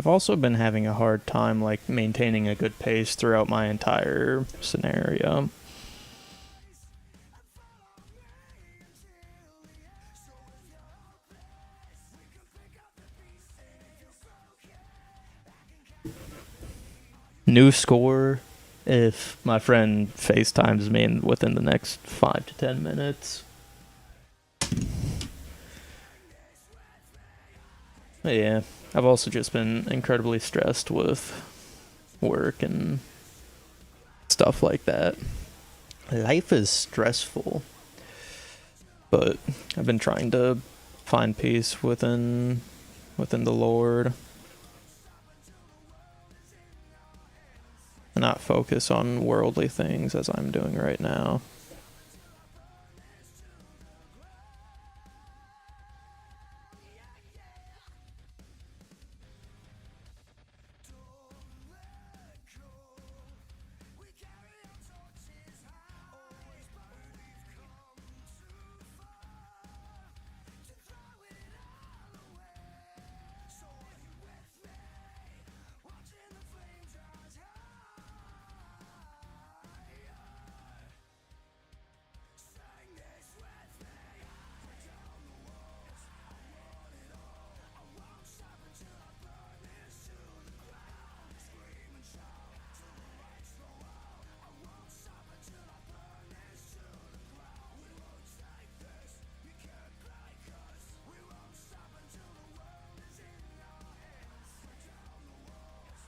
I've also been having a hard time like maintaining a good pace throughout my entire scenario. New score if my friend FaceTimes me within the next 5 to 10 minutes. But yeah, I've also just been incredibly stressed with work and stuff like that. Life is stressful, but I've been trying to find peace within the Lord. And not focus on worldly things as I'm doing right now.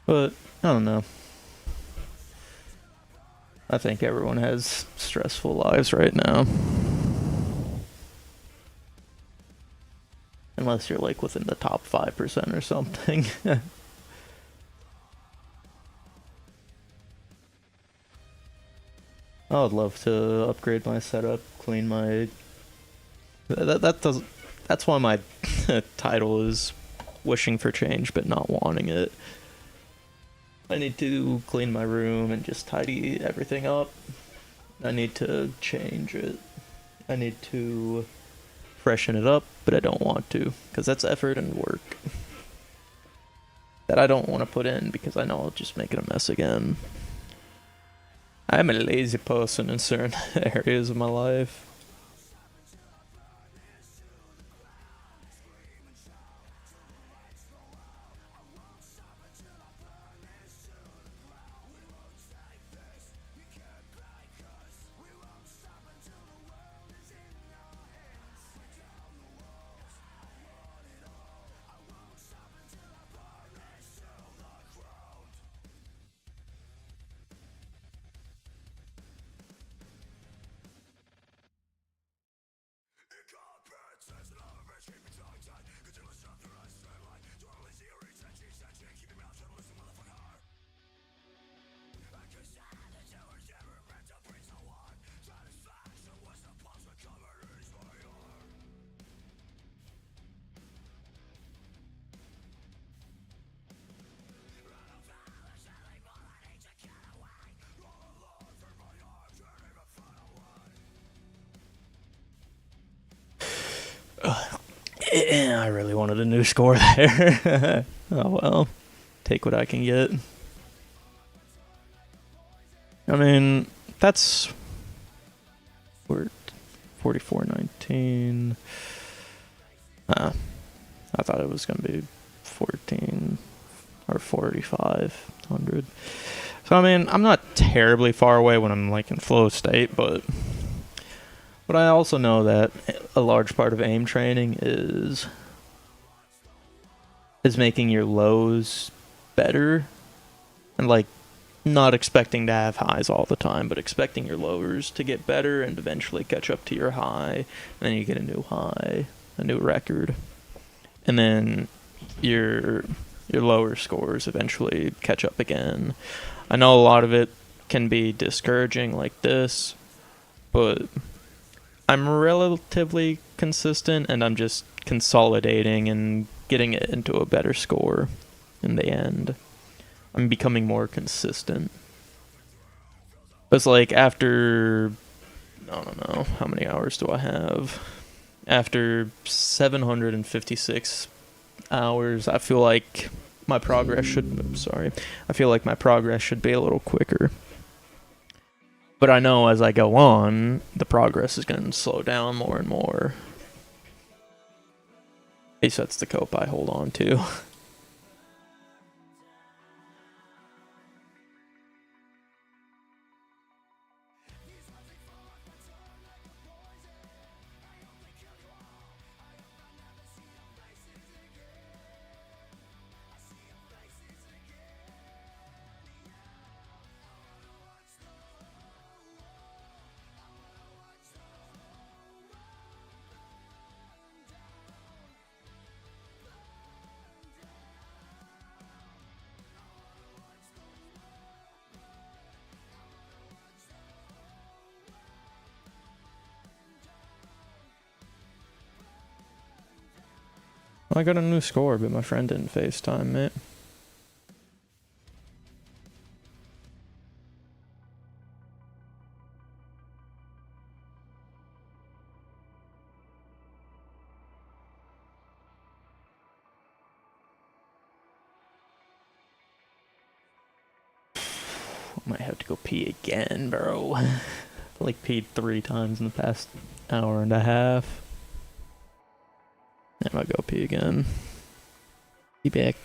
But, I don't know. I think everyone has stressful lives right now. Unless you're like within the top 5% or something. I would love to upgrade my setup, clean my... That's why my title is wishing for change but not wanting it. I need to clean my room and just tidy everything up. I need to change it. I need to freshen it up, but I don't want to, because that's effort and work that I don't want to put in because I know I'll just make it a mess again. I'm a lazy person in certain areas of my life. I really wanted a new score there. Oh well, take what I can get. I mean, that's... we're 4419. I thought it was gonna be 14 or 4500. So I mean, I'm not terribly far away when I'm like in flow state, but I also know that a large part of aim training is making your lows better, and like not expecting to have highs all the time, but expecting your lowers to get better and eventually catch up to your high, and then you get a new high, a new record, and then your lower scores eventually catch up again. I know a lot of it can be discouraging like this, but I'm relatively consistent, and I'm just consolidating and getting it into a better score in the end. I'm becoming more consistent. It's like after, I don't know, how many hours do I have? After 756 hours, I feel like my progress should, I'm sorry, I feel like my progress should be a little quicker. But I know as I go on, the progress is going to slow down more and more. At least that's the cope I hold on to. I got a new score, but my friend didn't FaceTime me. I might have to go pee again, bro. I like peed 3 times in the past hour and a half. I might go pee again. Be back.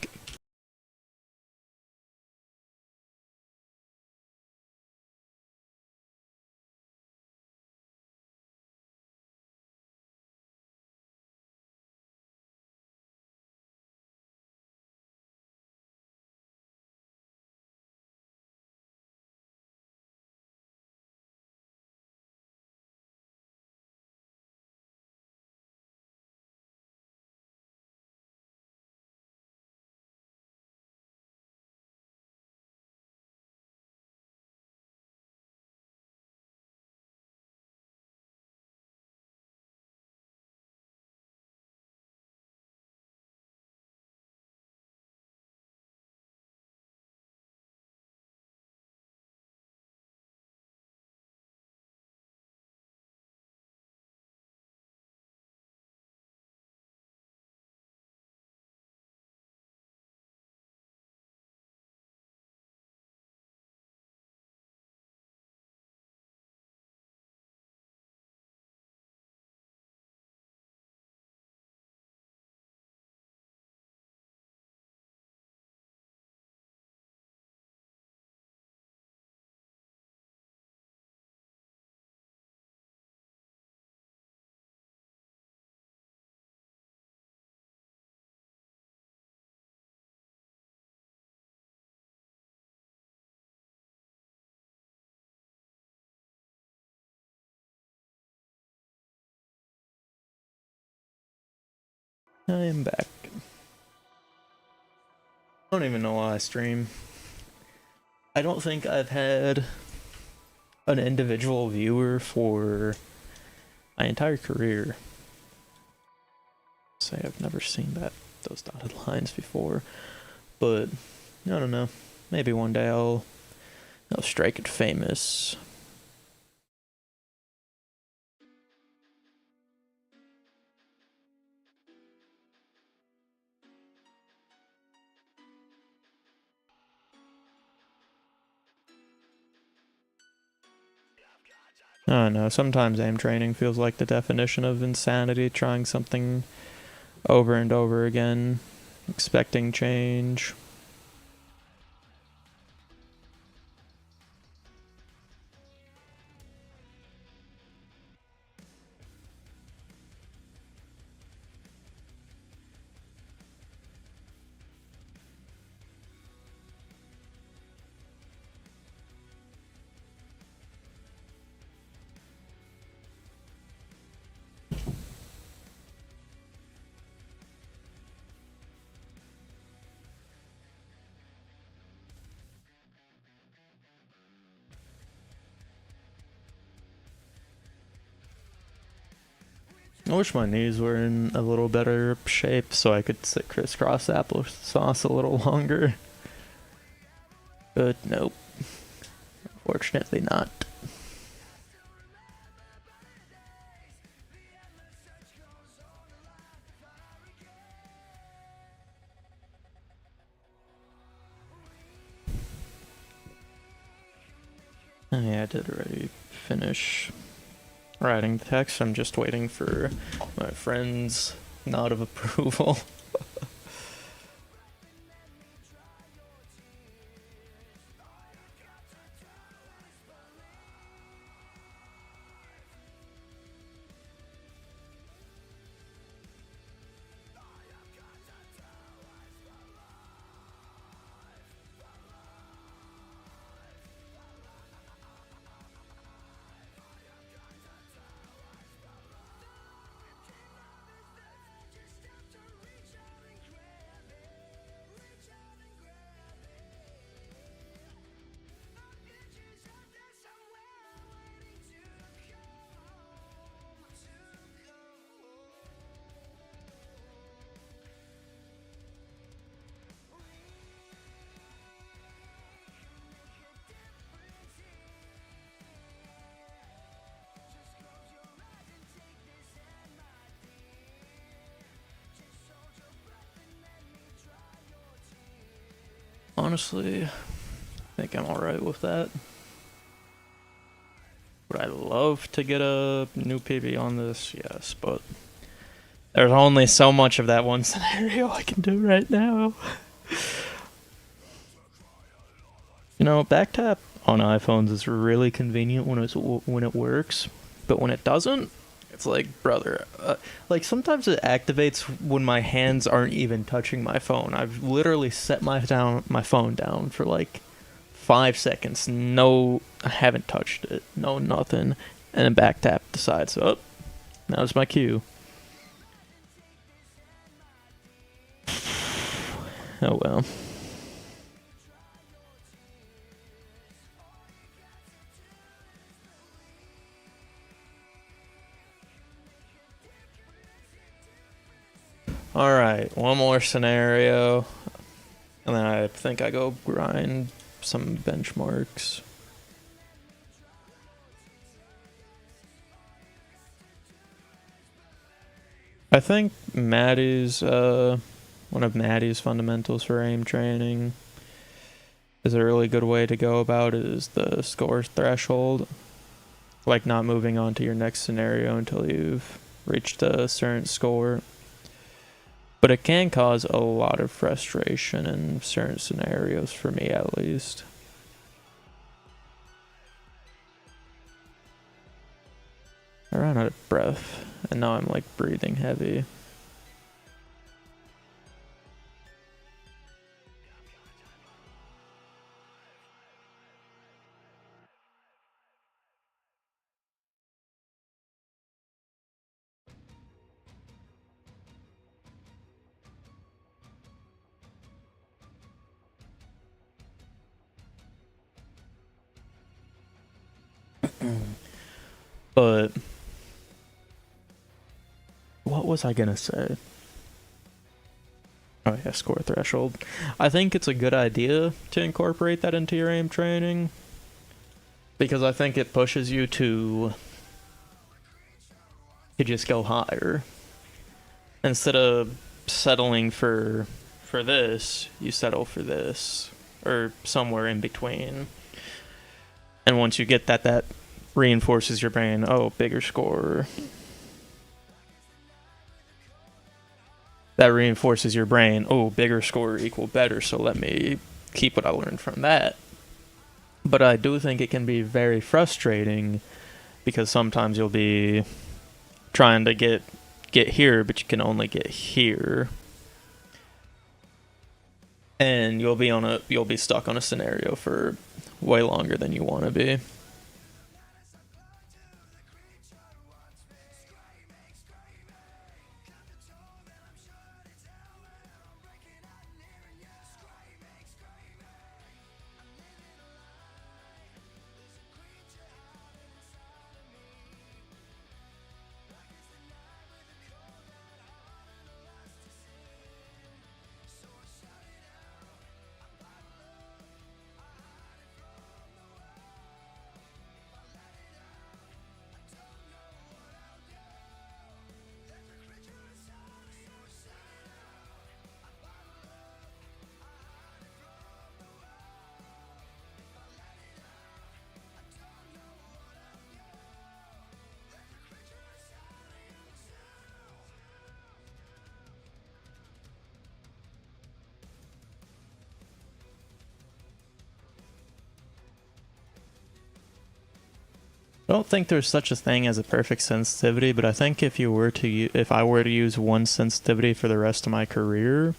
I am back. I don't even know why I stream. I don't think I've had an individual viewer for my entire career. Say I've never seen those dotted lines before, but I don't know. Maybe one day I'll strike it famous. I don't know, sometimes aim training feels like the definition of insanity, trying something over and over again, expecting change. I wish my knees were in a little better shape so I could sit crisscross applesauce a little longer. But nope. Unfortunately not. Oh yeah, I did already finish writing the text. I'm just waiting for my friend's nod of approval. Honestly, I think I'm alright with that. Would I love to get a new PB on this? Yes, but there's only so much of that one scenario I can do right now. You know, backtap on iPhones is really convenient when it works, but when it doesn't, it's like, brother, like sometimes it activates when my hands aren't even touching my phone. I've literally set my phone down for like 5 seconds. No, I haven't touched it. No, nothing. And then backtap decides, oh, now's my cue. Oh well. Alright, one more scenario. And then I think I go grind some benchmarks. I think Maddie's, one of Maddie's fundamentals for aim training is a really good way to go about it is the score threshold. Like not moving on to your next scenario until you've reached a certain score. But it can cause a lot of frustration in certain scenarios, for me at least. I ran out of breath, and now I'm like breathing heavy. But what was I gonna say? Oh yeah, score threshold. I think it's a good idea to incorporate that into your aim training because I think it pushes you to just go higher instead of settling for this. You settle for this or somewhere in between. And once you get that, that reinforces your brain. Oh, bigger score. That reinforces your brain. Oh, bigger score equal better. So let me keep what I learned from that. But I do think it can be very frustrating because sometimes you'll be trying to get here, but you can only get here. And you'll be stuck on a scenario for way longer than you want to be. I don't think there's such a thing as a perfect sensitivity, but I think if I were to use one sensitivity for the rest of my career,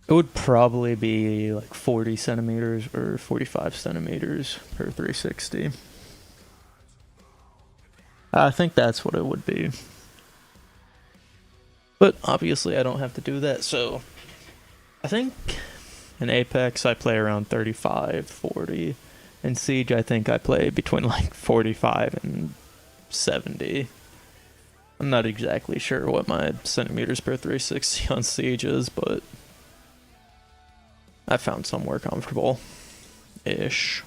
it would probably be like 40 centimeters or 45 centimeters per 360. I think that's what it would be. But obviously I don't have to do that, so I think in Apex I play around 35, 40. In Siege I think I play between like 45 and 70. I'm not exactly sure what my centimeters per 360 on Siege is, but I found somewhere comfortable-ish.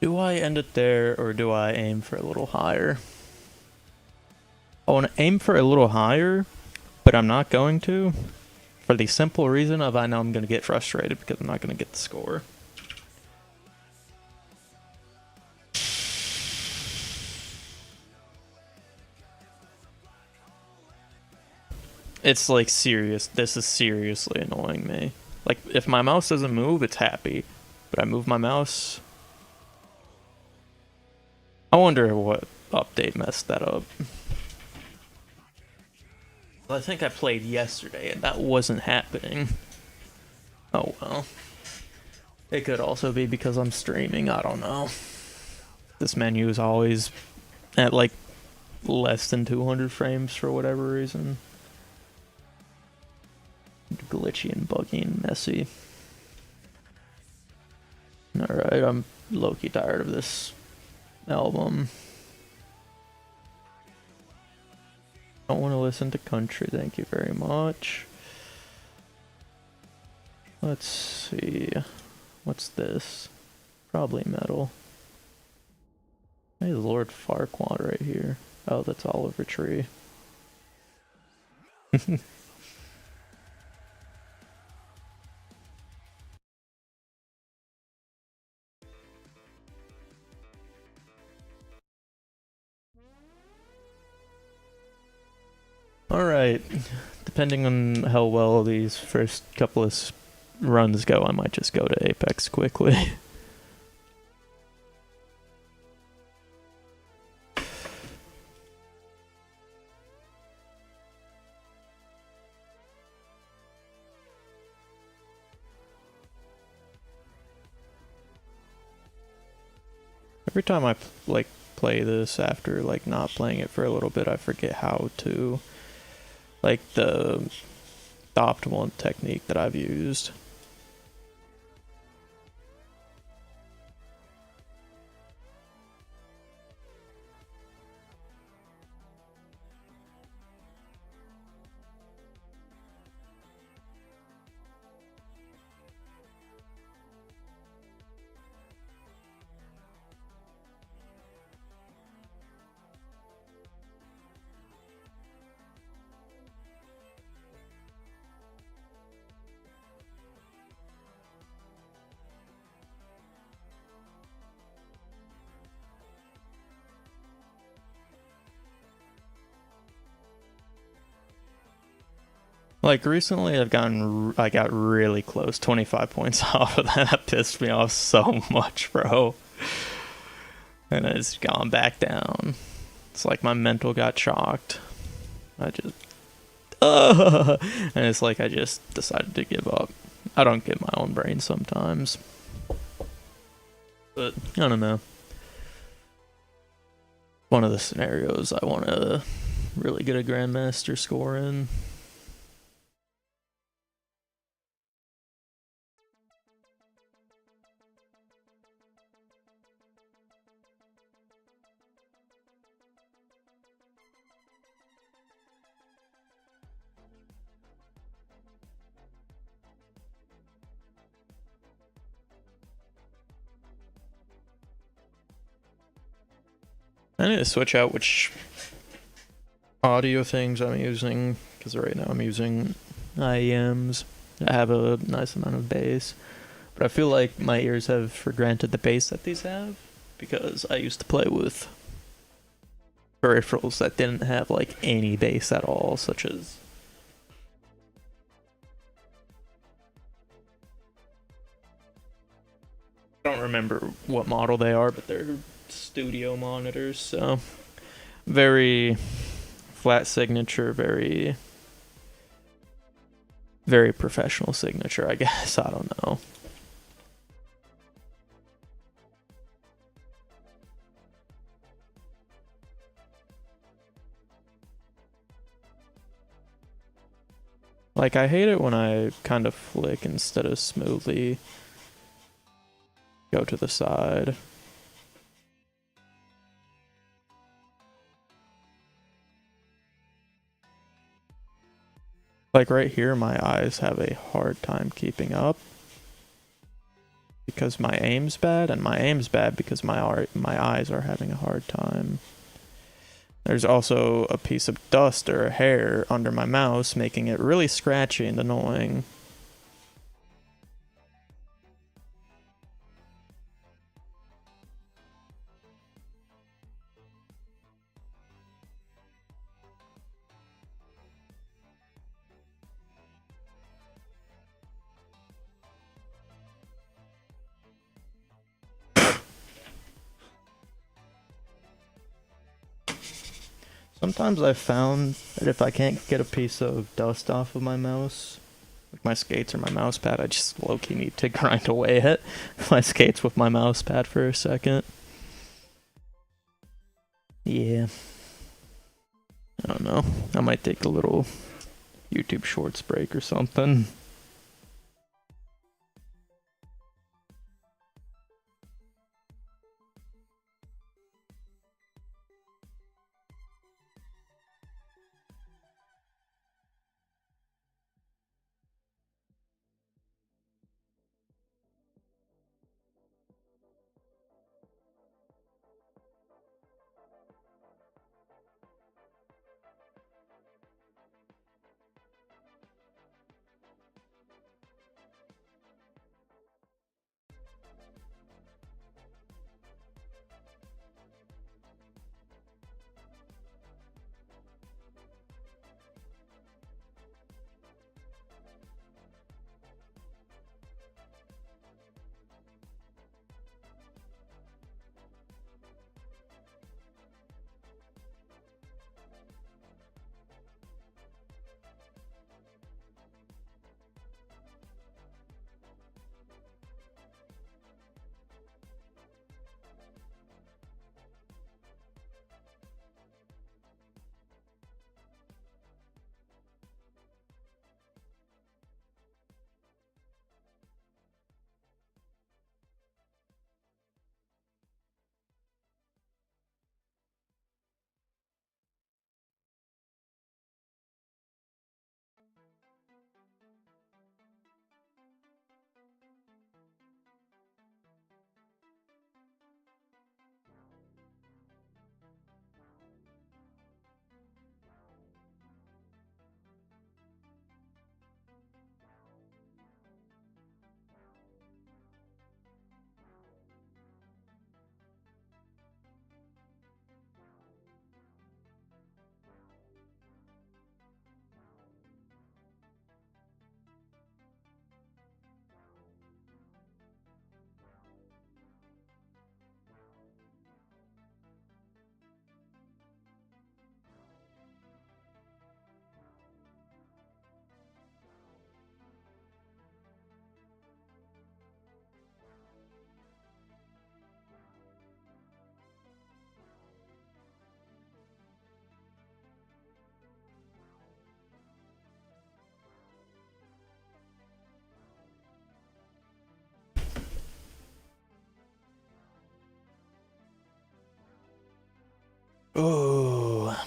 Do I end it there, or do I aim for a little higher? I want to aim for a little higher, but I'm not going to, for the simple reason of I know I'm going to get frustrated because I'm not going to get the score. It's like serious. This is seriously annoying me. Like, if my mouse doesn't move, it's happy. But I move my mouse. I wonder what update messed that up. I think I played yesterday and that wasn't happening. Oh well. It could also be because I'm streaming, I don't know. This menu is always at like less than 200 frames for whatever reason. Glitchy and buggy and messy. Alright, I'm low-key tired of this album. Don't want to listen to country, thank you very much. Let's see. What's this? Probably metal. Hey, Lord Farquaad right here. Oh, that's Oliver Tree. Alright, depending on how well these first couple of runs go, I might just go to Apex quickly. Every time I play this after not playing it for a little bit, I forget how to the optimal technique that I've used. Like recently I got really close, 25 points off of that. That pissed me off so much, bro. And it's gone back down. It's like my mental got shocked. I just and it's like I just decided to give up. I don't get my own brain sometimes. But I don't know. one of the scenarios I want to really get a Grandmaster score in. I need to switch out which audio things I'm using, because right now I'm using IEMs. I have a nice amount of bass, but I feel like my ears have for granted the bass that these have, because I used to play with peripherals that didn't have like any bass at all, such as I don't remember what model they are, but they're studio monitors, so very flat signature, very professional signature, I guess. I don't know. Like, I hate it when I kind of flick instead of smoothly go to the side. Like right here, my eyes have a hard time keeping up because my aim's bad, and my aim's bad because my eyes are having a hard time. There's also a piece of dust or hair under my mouse, making it really scratchy and annoying. Sometimes I've found that if I can't get a piece of dust off of my mouse, like my skates or my mouse pad, I just low-key need to grind away at my skates with my mouse pad for a second. Yeah. I don't know. I might take a little YouTube Shorts break or something. Oh.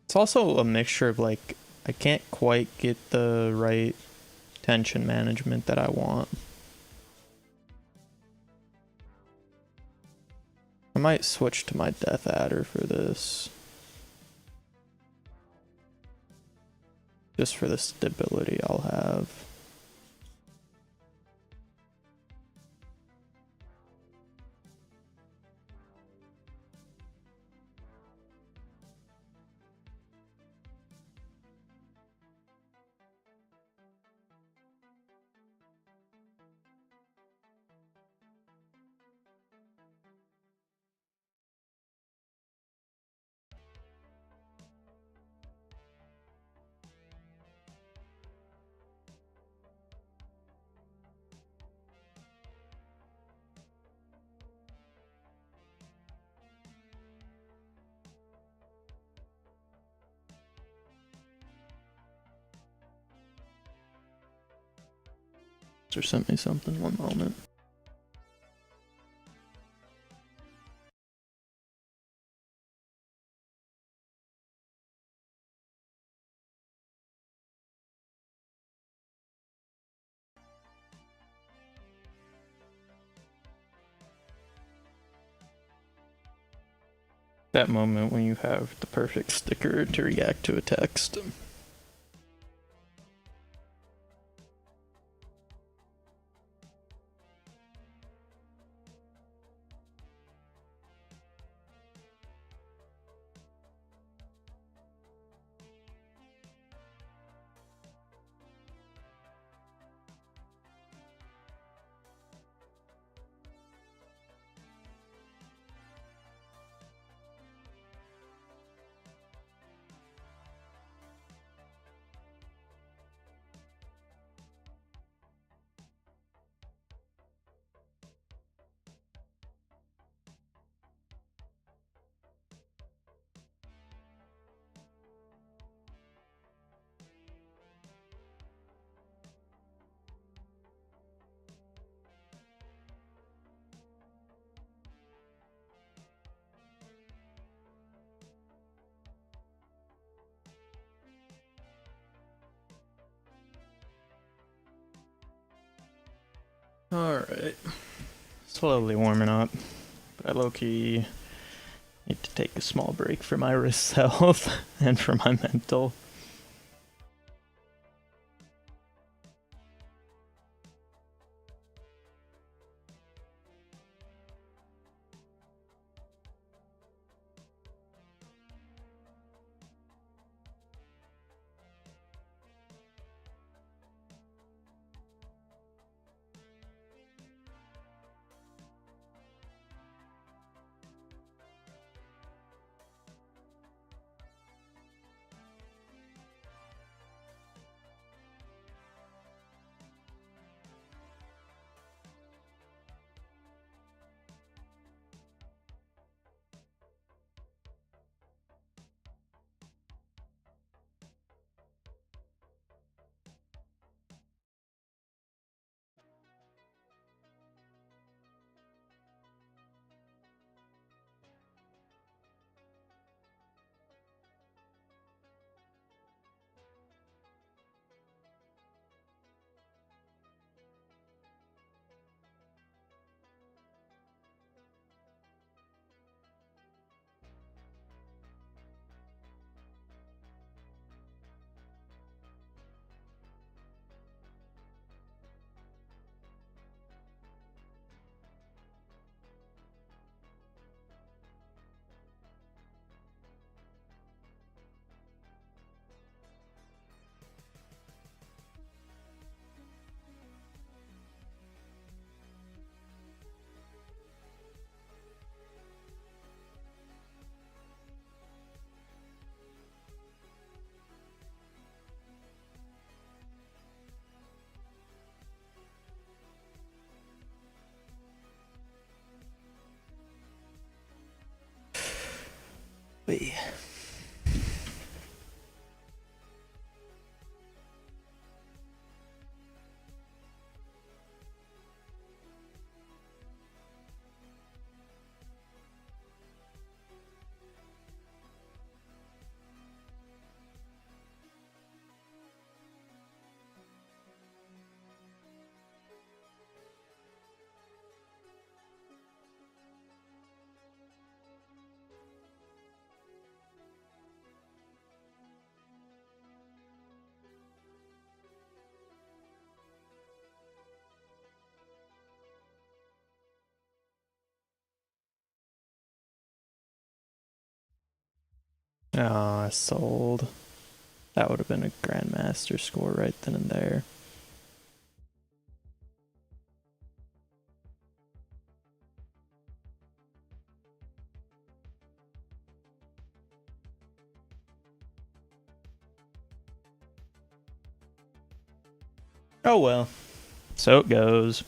It's also a mixture of like, I can't quite get the right tension management that I want. I might switch to my Deathadder for this. Just for the stability I'll have. Or sent me something, one moment. That moment when you have the perfect sticker to react to a text. Alright. Slowly warming up. But I low-key need to take a small break for my wrist health and for my mental. Wait. Oh, I sold. That would have been a grandmaster score right then and there. Oh well. So it goes.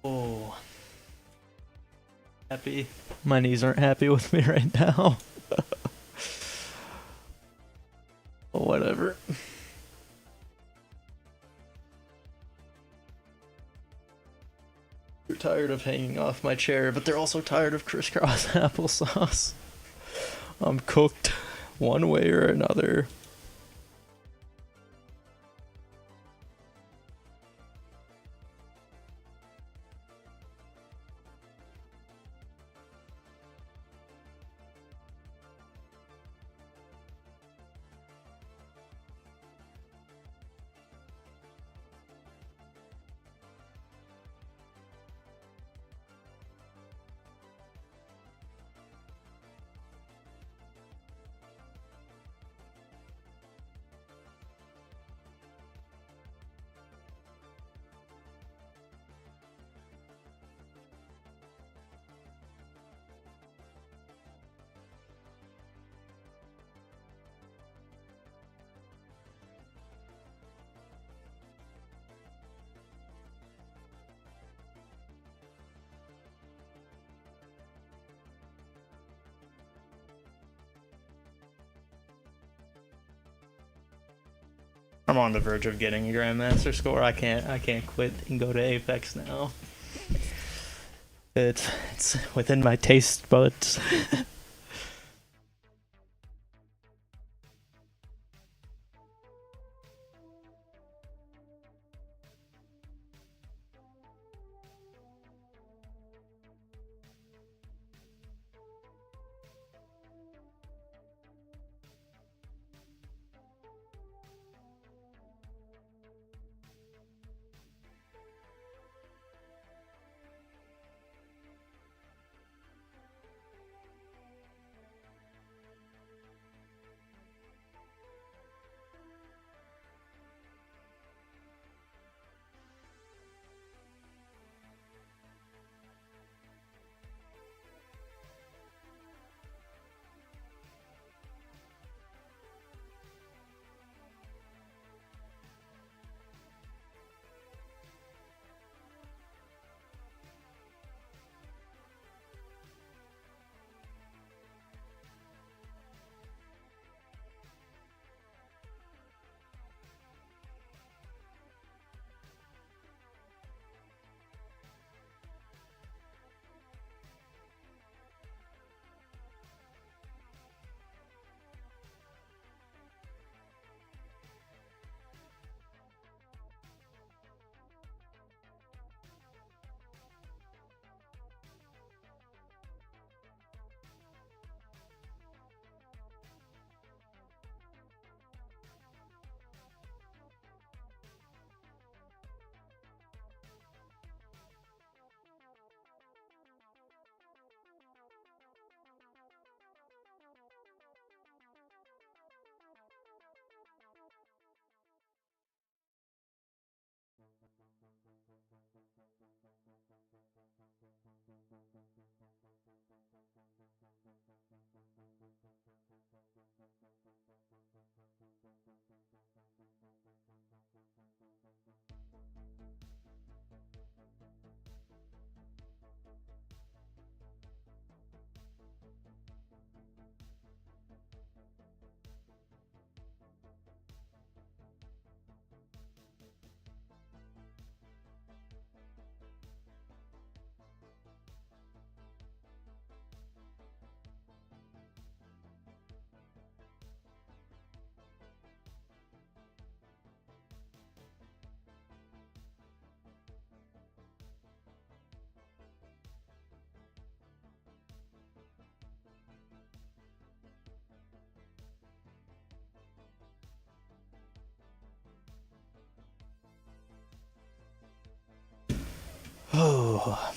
Oh. Happy. My knees aren't happy with me right now. Whatever. They're tired of hanging off my chair, but they're also tired of crisscross applesauce. I'm cooked one way or another. I'm on the verge of getting a Grandmaster score. I can't quit and go to Apex now. It's within my taste buds. Oh.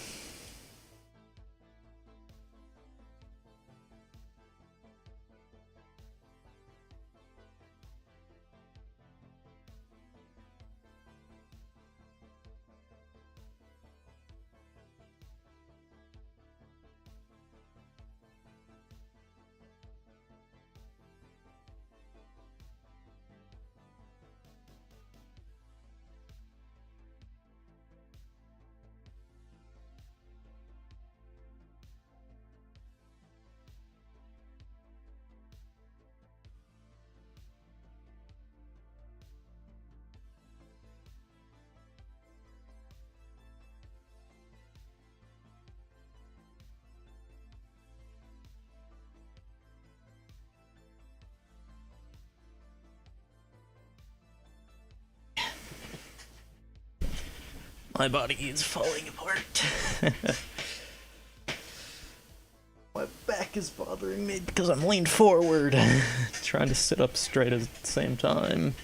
My body is falling apart. My back is bothering me because I'm leaned forward, trying to sit up straight at the same time.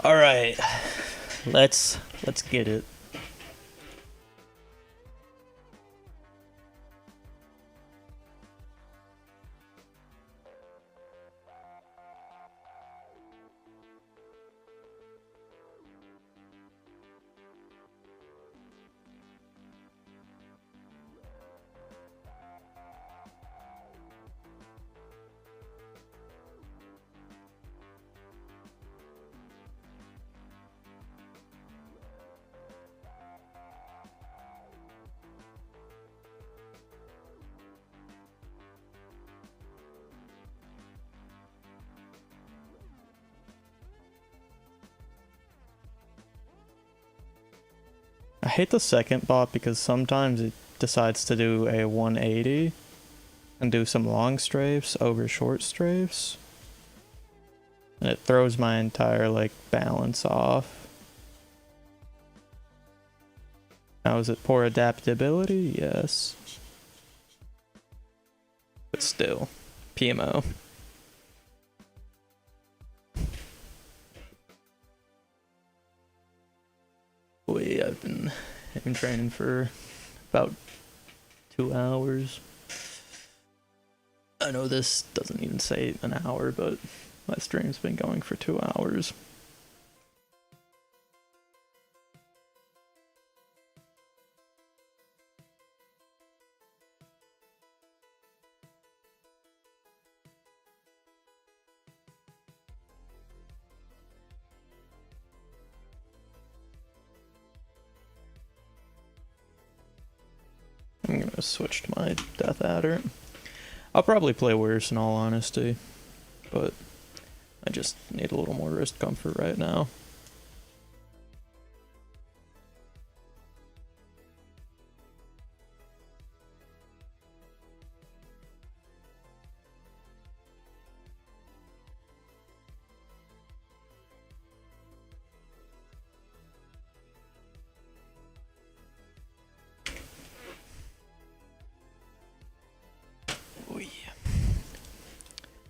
All right, let's get it. I hate the second bot because sometimes it decides to do a 180 and do some long strafes over short strafes. And it throws my entire like balance off. Now is it poor adaptability? Yes. But still, PMO. I've been training for about 2 hours. I know this doesn't even say an hour, but my stream's been going for 2 hours. I'm gonna switch to my Deathadder. I'll probably play worse in all honesty, but I just need a little more wrist comfort right now.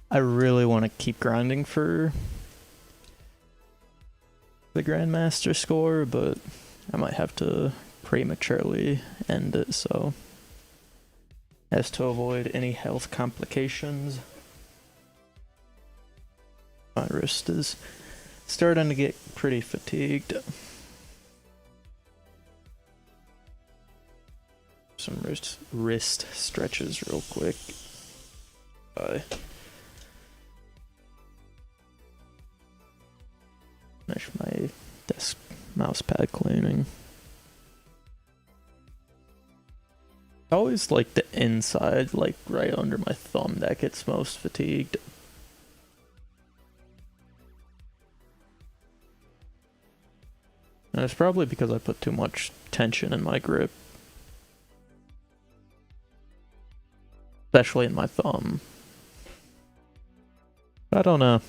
I really want to keep grinding for the Grandmaster score, but I might have to prematurely end it, so as to avoid any health complications. My wrist is starting to get pretty fatigued. Some wrist stretches real quick. Bye. Finish my desk mouse pad cleaning. Always like the inside, like right under my thumb, that gets most fatigued. And it's probably because I put too much tension in my grip. Especially in my thumb. I don't know.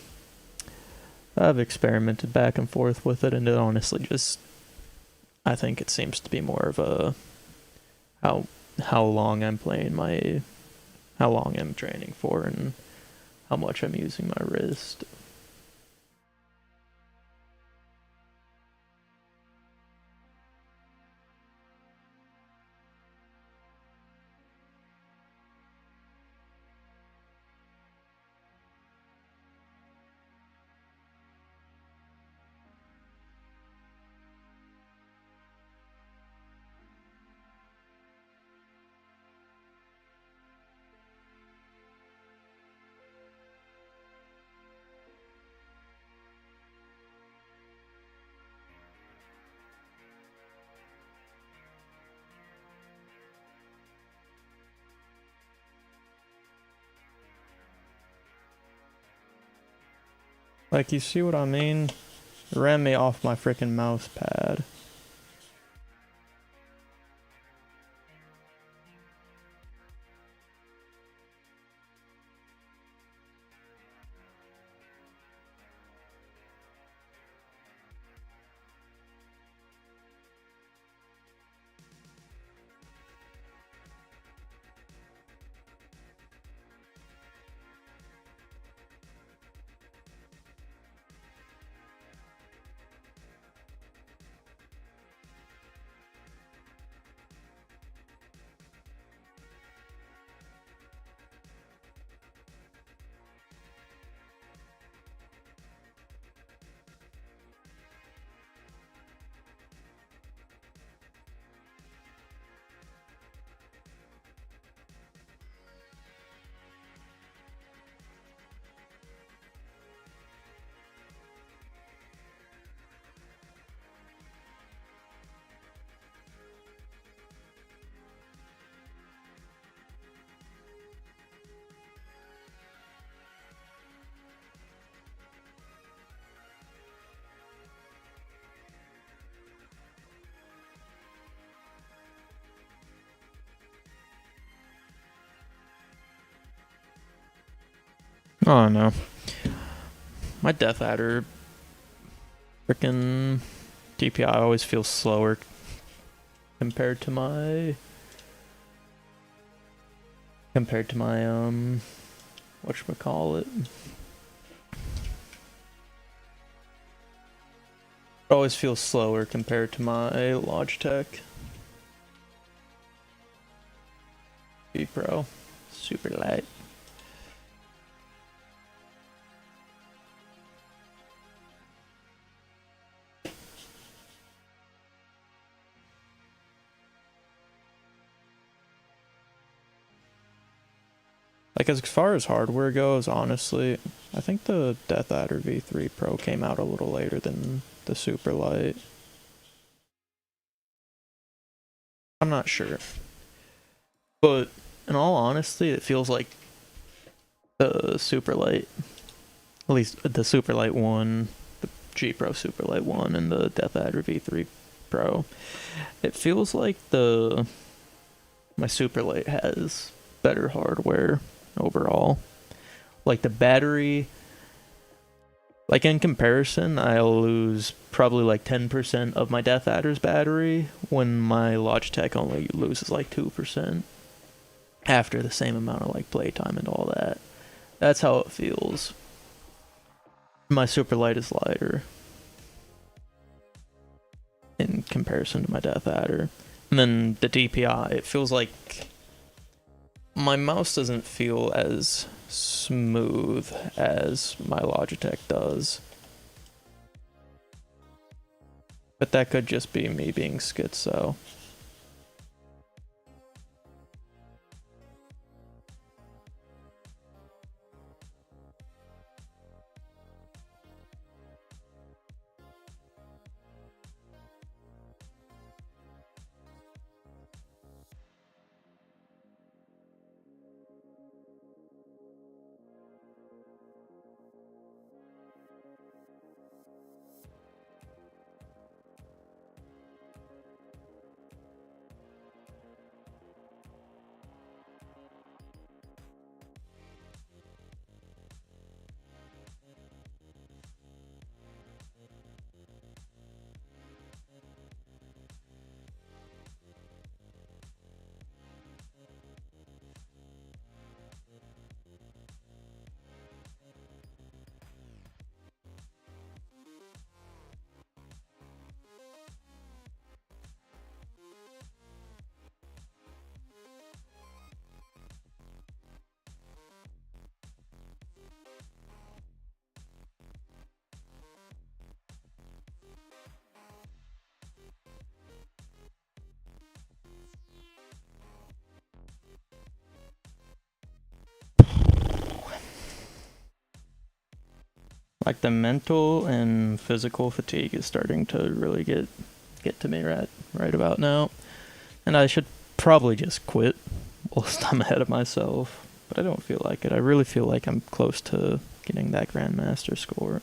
I've experimented back and forth with it, and it honestly just, I think it seems to be more of a how long I'm training for, and how much I'm using my wrist. Like, you see what I mean? It ran me off my freaking mouse pad. Oh no. My Deathadder freaking DPI always feels slower compared to my whatchamacallit. It always feels slower compared to my Logitech V Pro. Super light. Like, as far as hardware goes, honestly, I think the Deathadder V3 Pro came out a little later than the Super Light. I'm not sure. But in all honesty, it feels like the Super Light, at least the Super Light 1, the G Pro Super Light 1, and the Deathadder V3 Pro, it feels like my Super Light has better hardware overall. Like the battery, like in comparison, I'll lose probably like 10% of my Deathadder's battery when my Logitech only loses like 2% after the same amount of like playtime and all that. That's how it feels. My Super Light is lighter in comparison to my Deathadder. And then the DPI, it feels like my mouse doesn't feel as smooth as my Logitech does. But that could just be me being schizo. Like the mental and physical fatigue is starting to really get to me right about now. And I should probably just quit whilst I'm ahead of myself. But I don't feel like it. I really feel like I'm close to getting that Grandmaster score.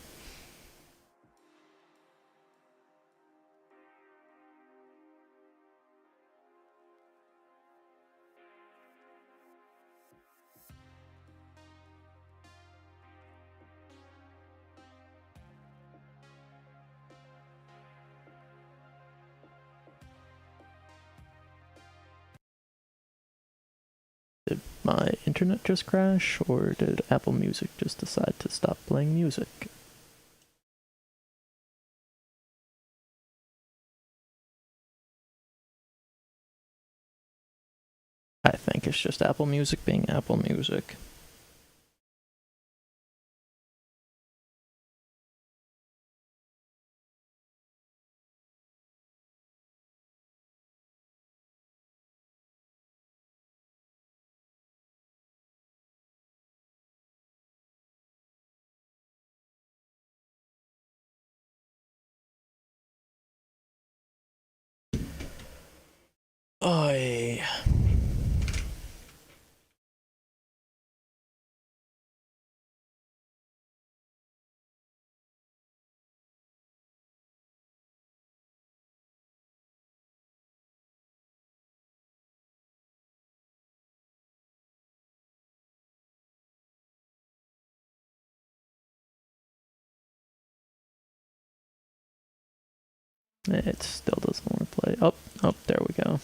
Did my internet just crash, or did Apple Music just decide to stop playing music? I think it's just Apple Music being Apple Music. I It still doesn't want to play. Oh, oh, there we go.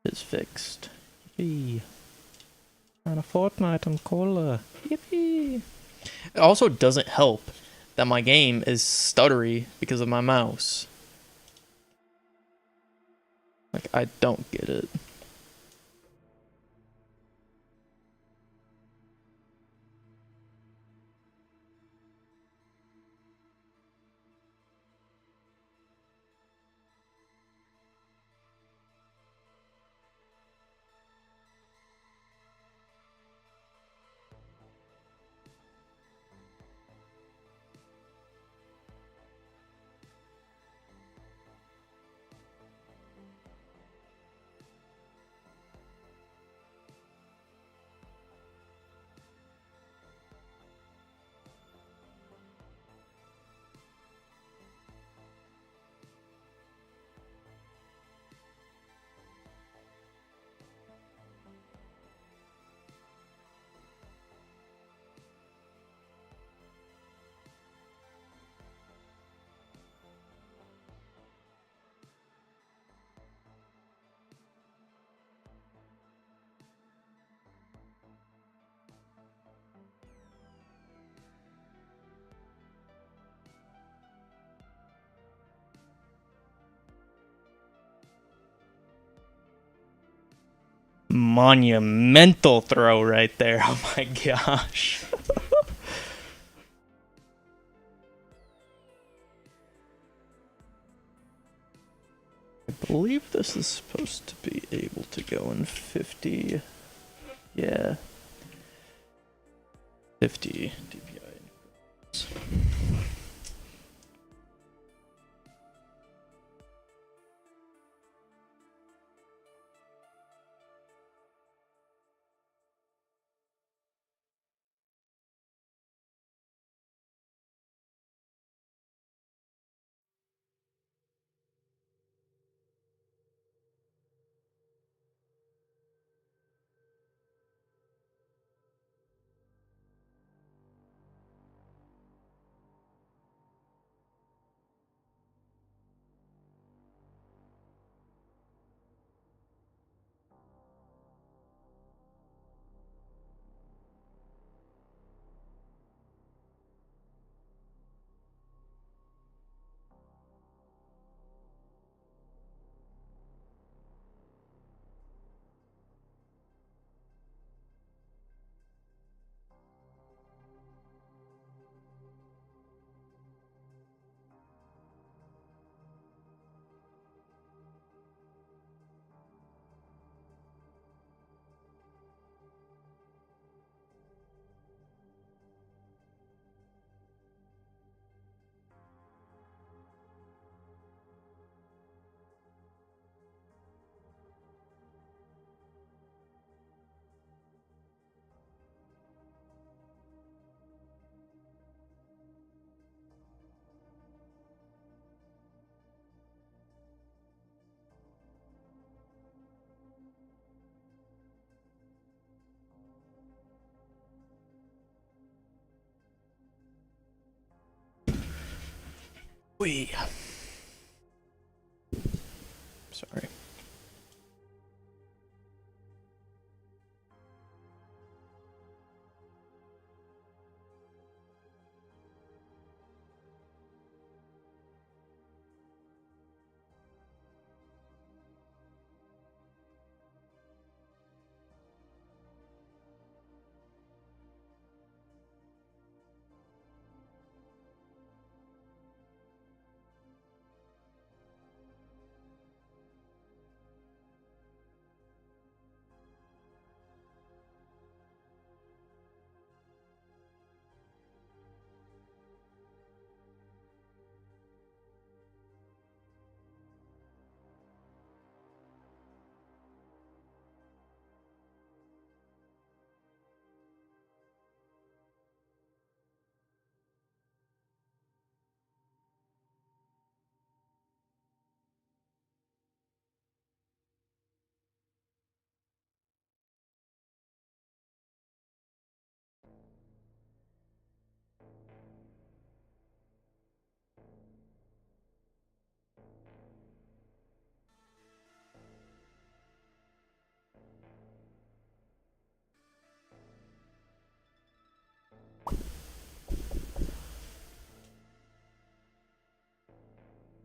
It's fixed. Yippee. On a Fortnite on Cola. Yippee. It also doesn't help that my game is stuttery because of my mouse. Like, I don't get it. Monumental throw right there. Oh my gosh. I believe this is supposed to be able to go in 50. Yeah. 50 DPI. Wee. Sorry.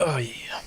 Oh yeah.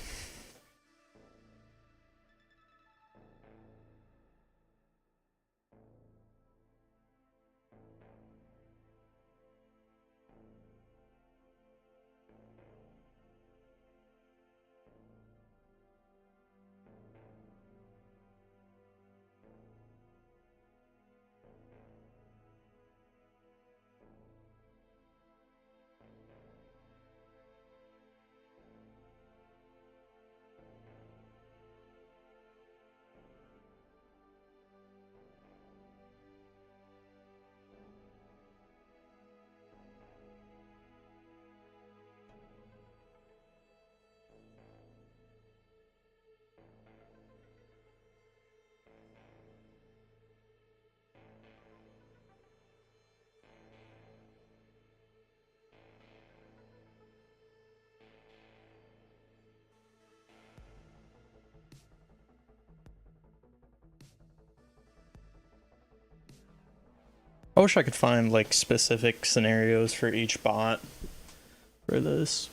I wish I could find like specific scenarios for each bot for this.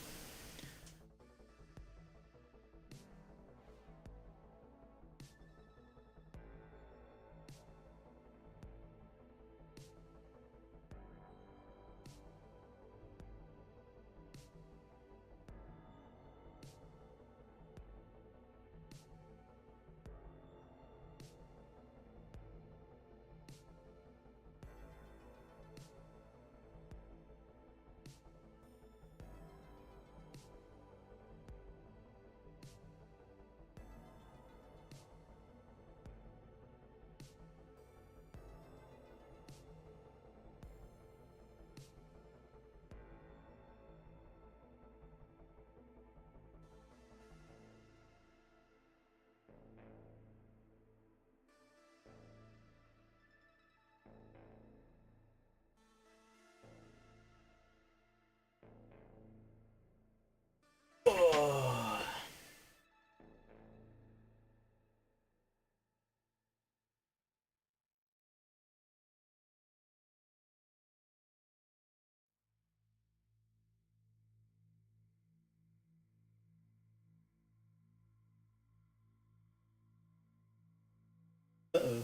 Uh-oh.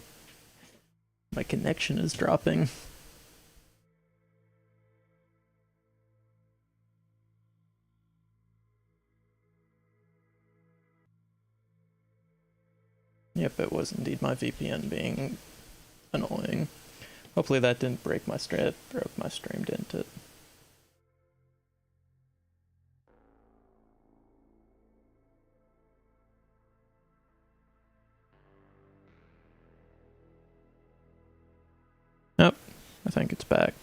My connection is dropping. Yep, it was indeed my VPN being annoying. Hopefully that didn't break my stream. It broke my stream, didn't it? Nope, I think it's back.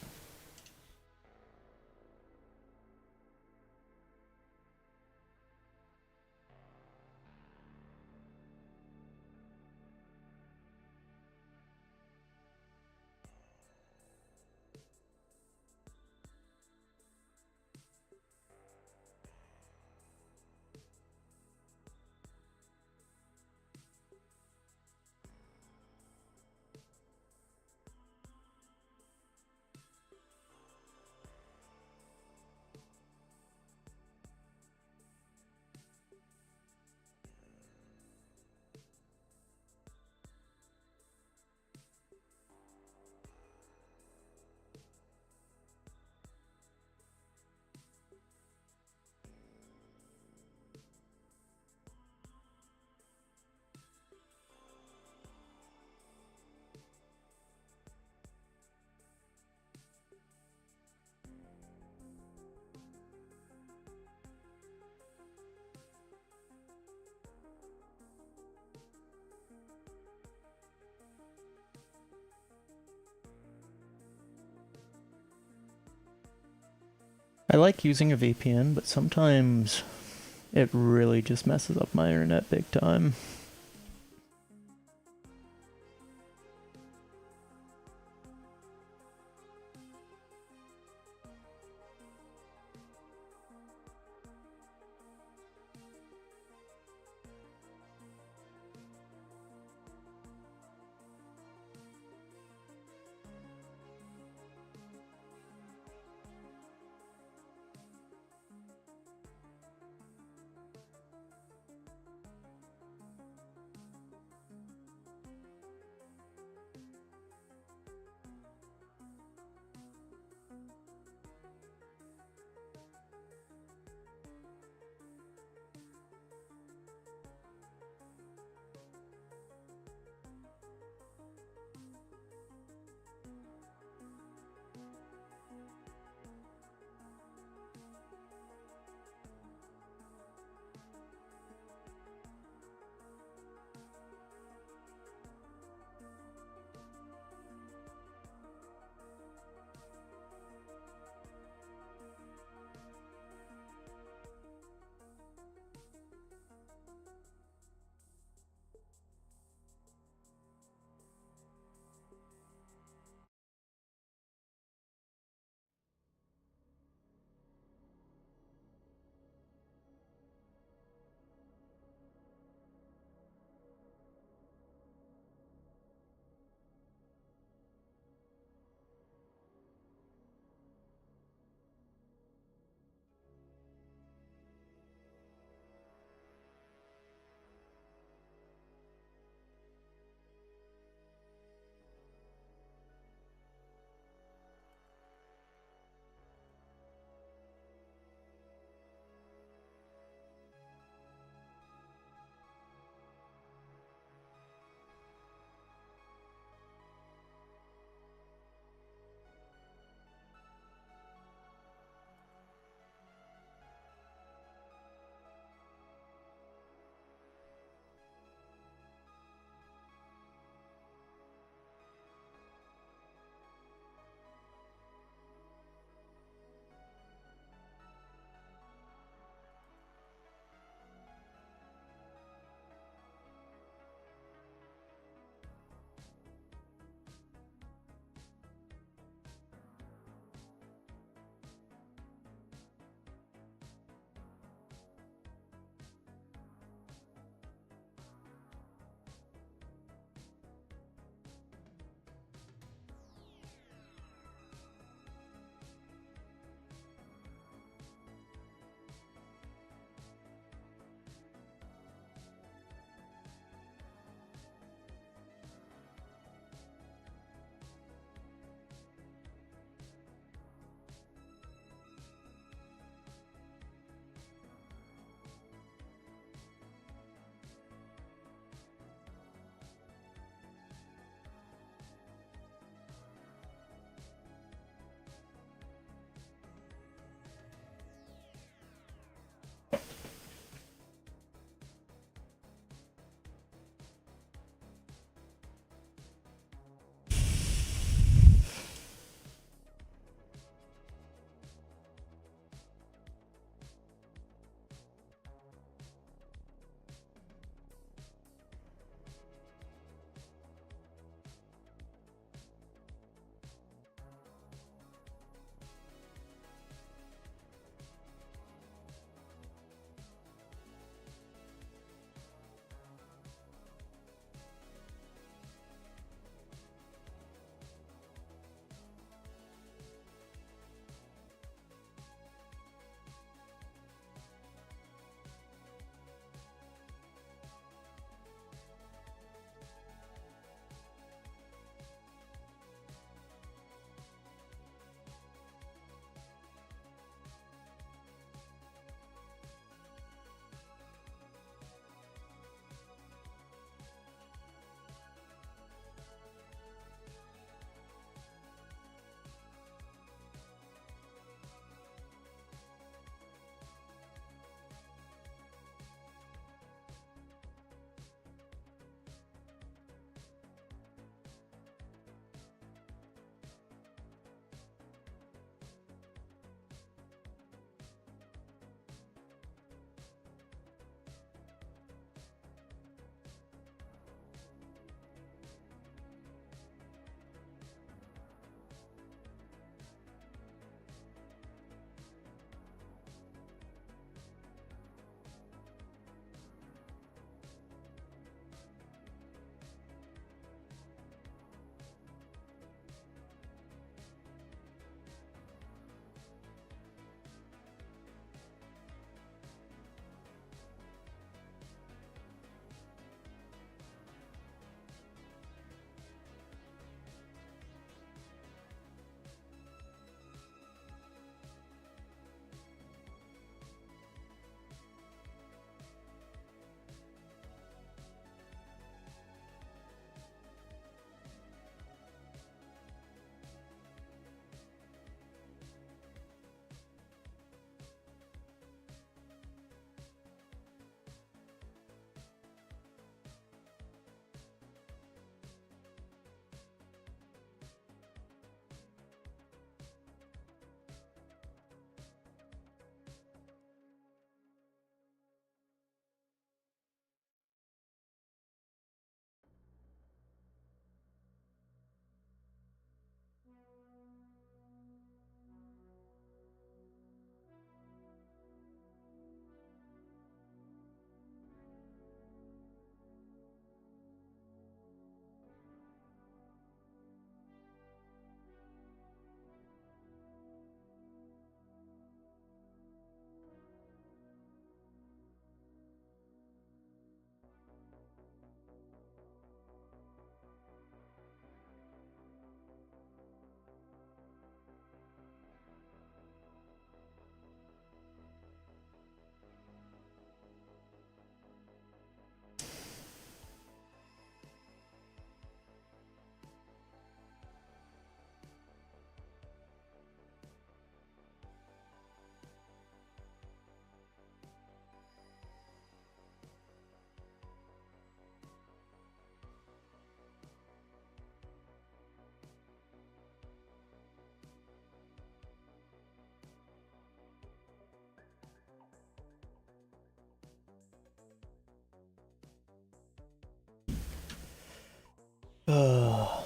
I like using a VPN, but sometimes it really just messes up my internet big time. Ugh.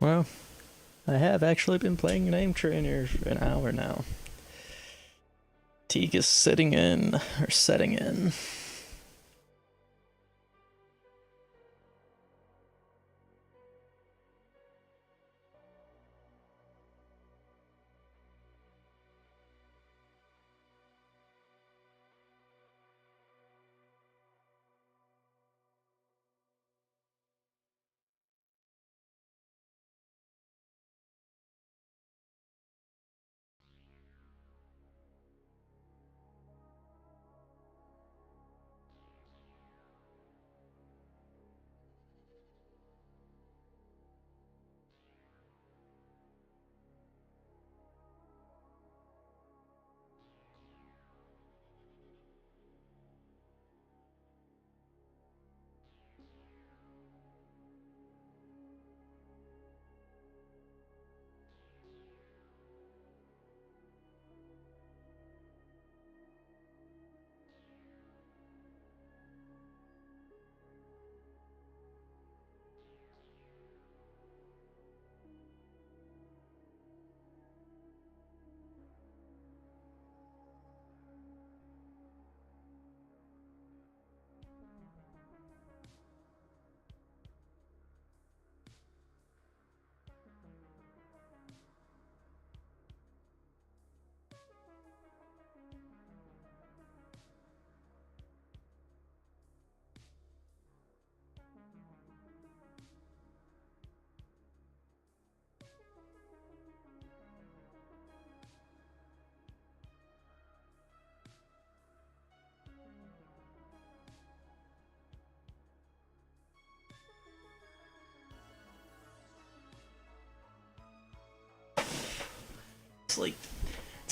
Well, I have actually been playing Name Trainer for an hour now. Teague is setting in.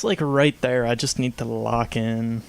It's like right there. I just need to lock in.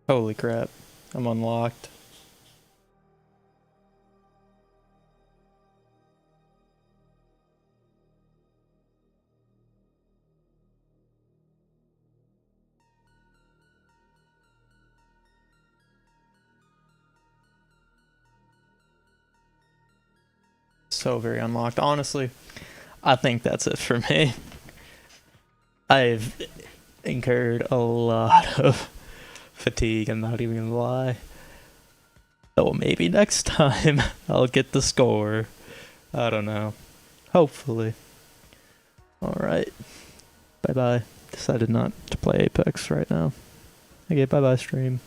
Holy crap. I'm unlocked. So very unlocked. Honestly, I think that's it for me. I've incurred a lot of fatigue, I'm not even gonna lie. So maybe next time I'll get the score. I don't know. Hopefully. Alright. Bye bye. Decided not to play Apex right now. Okay, bye bye stream.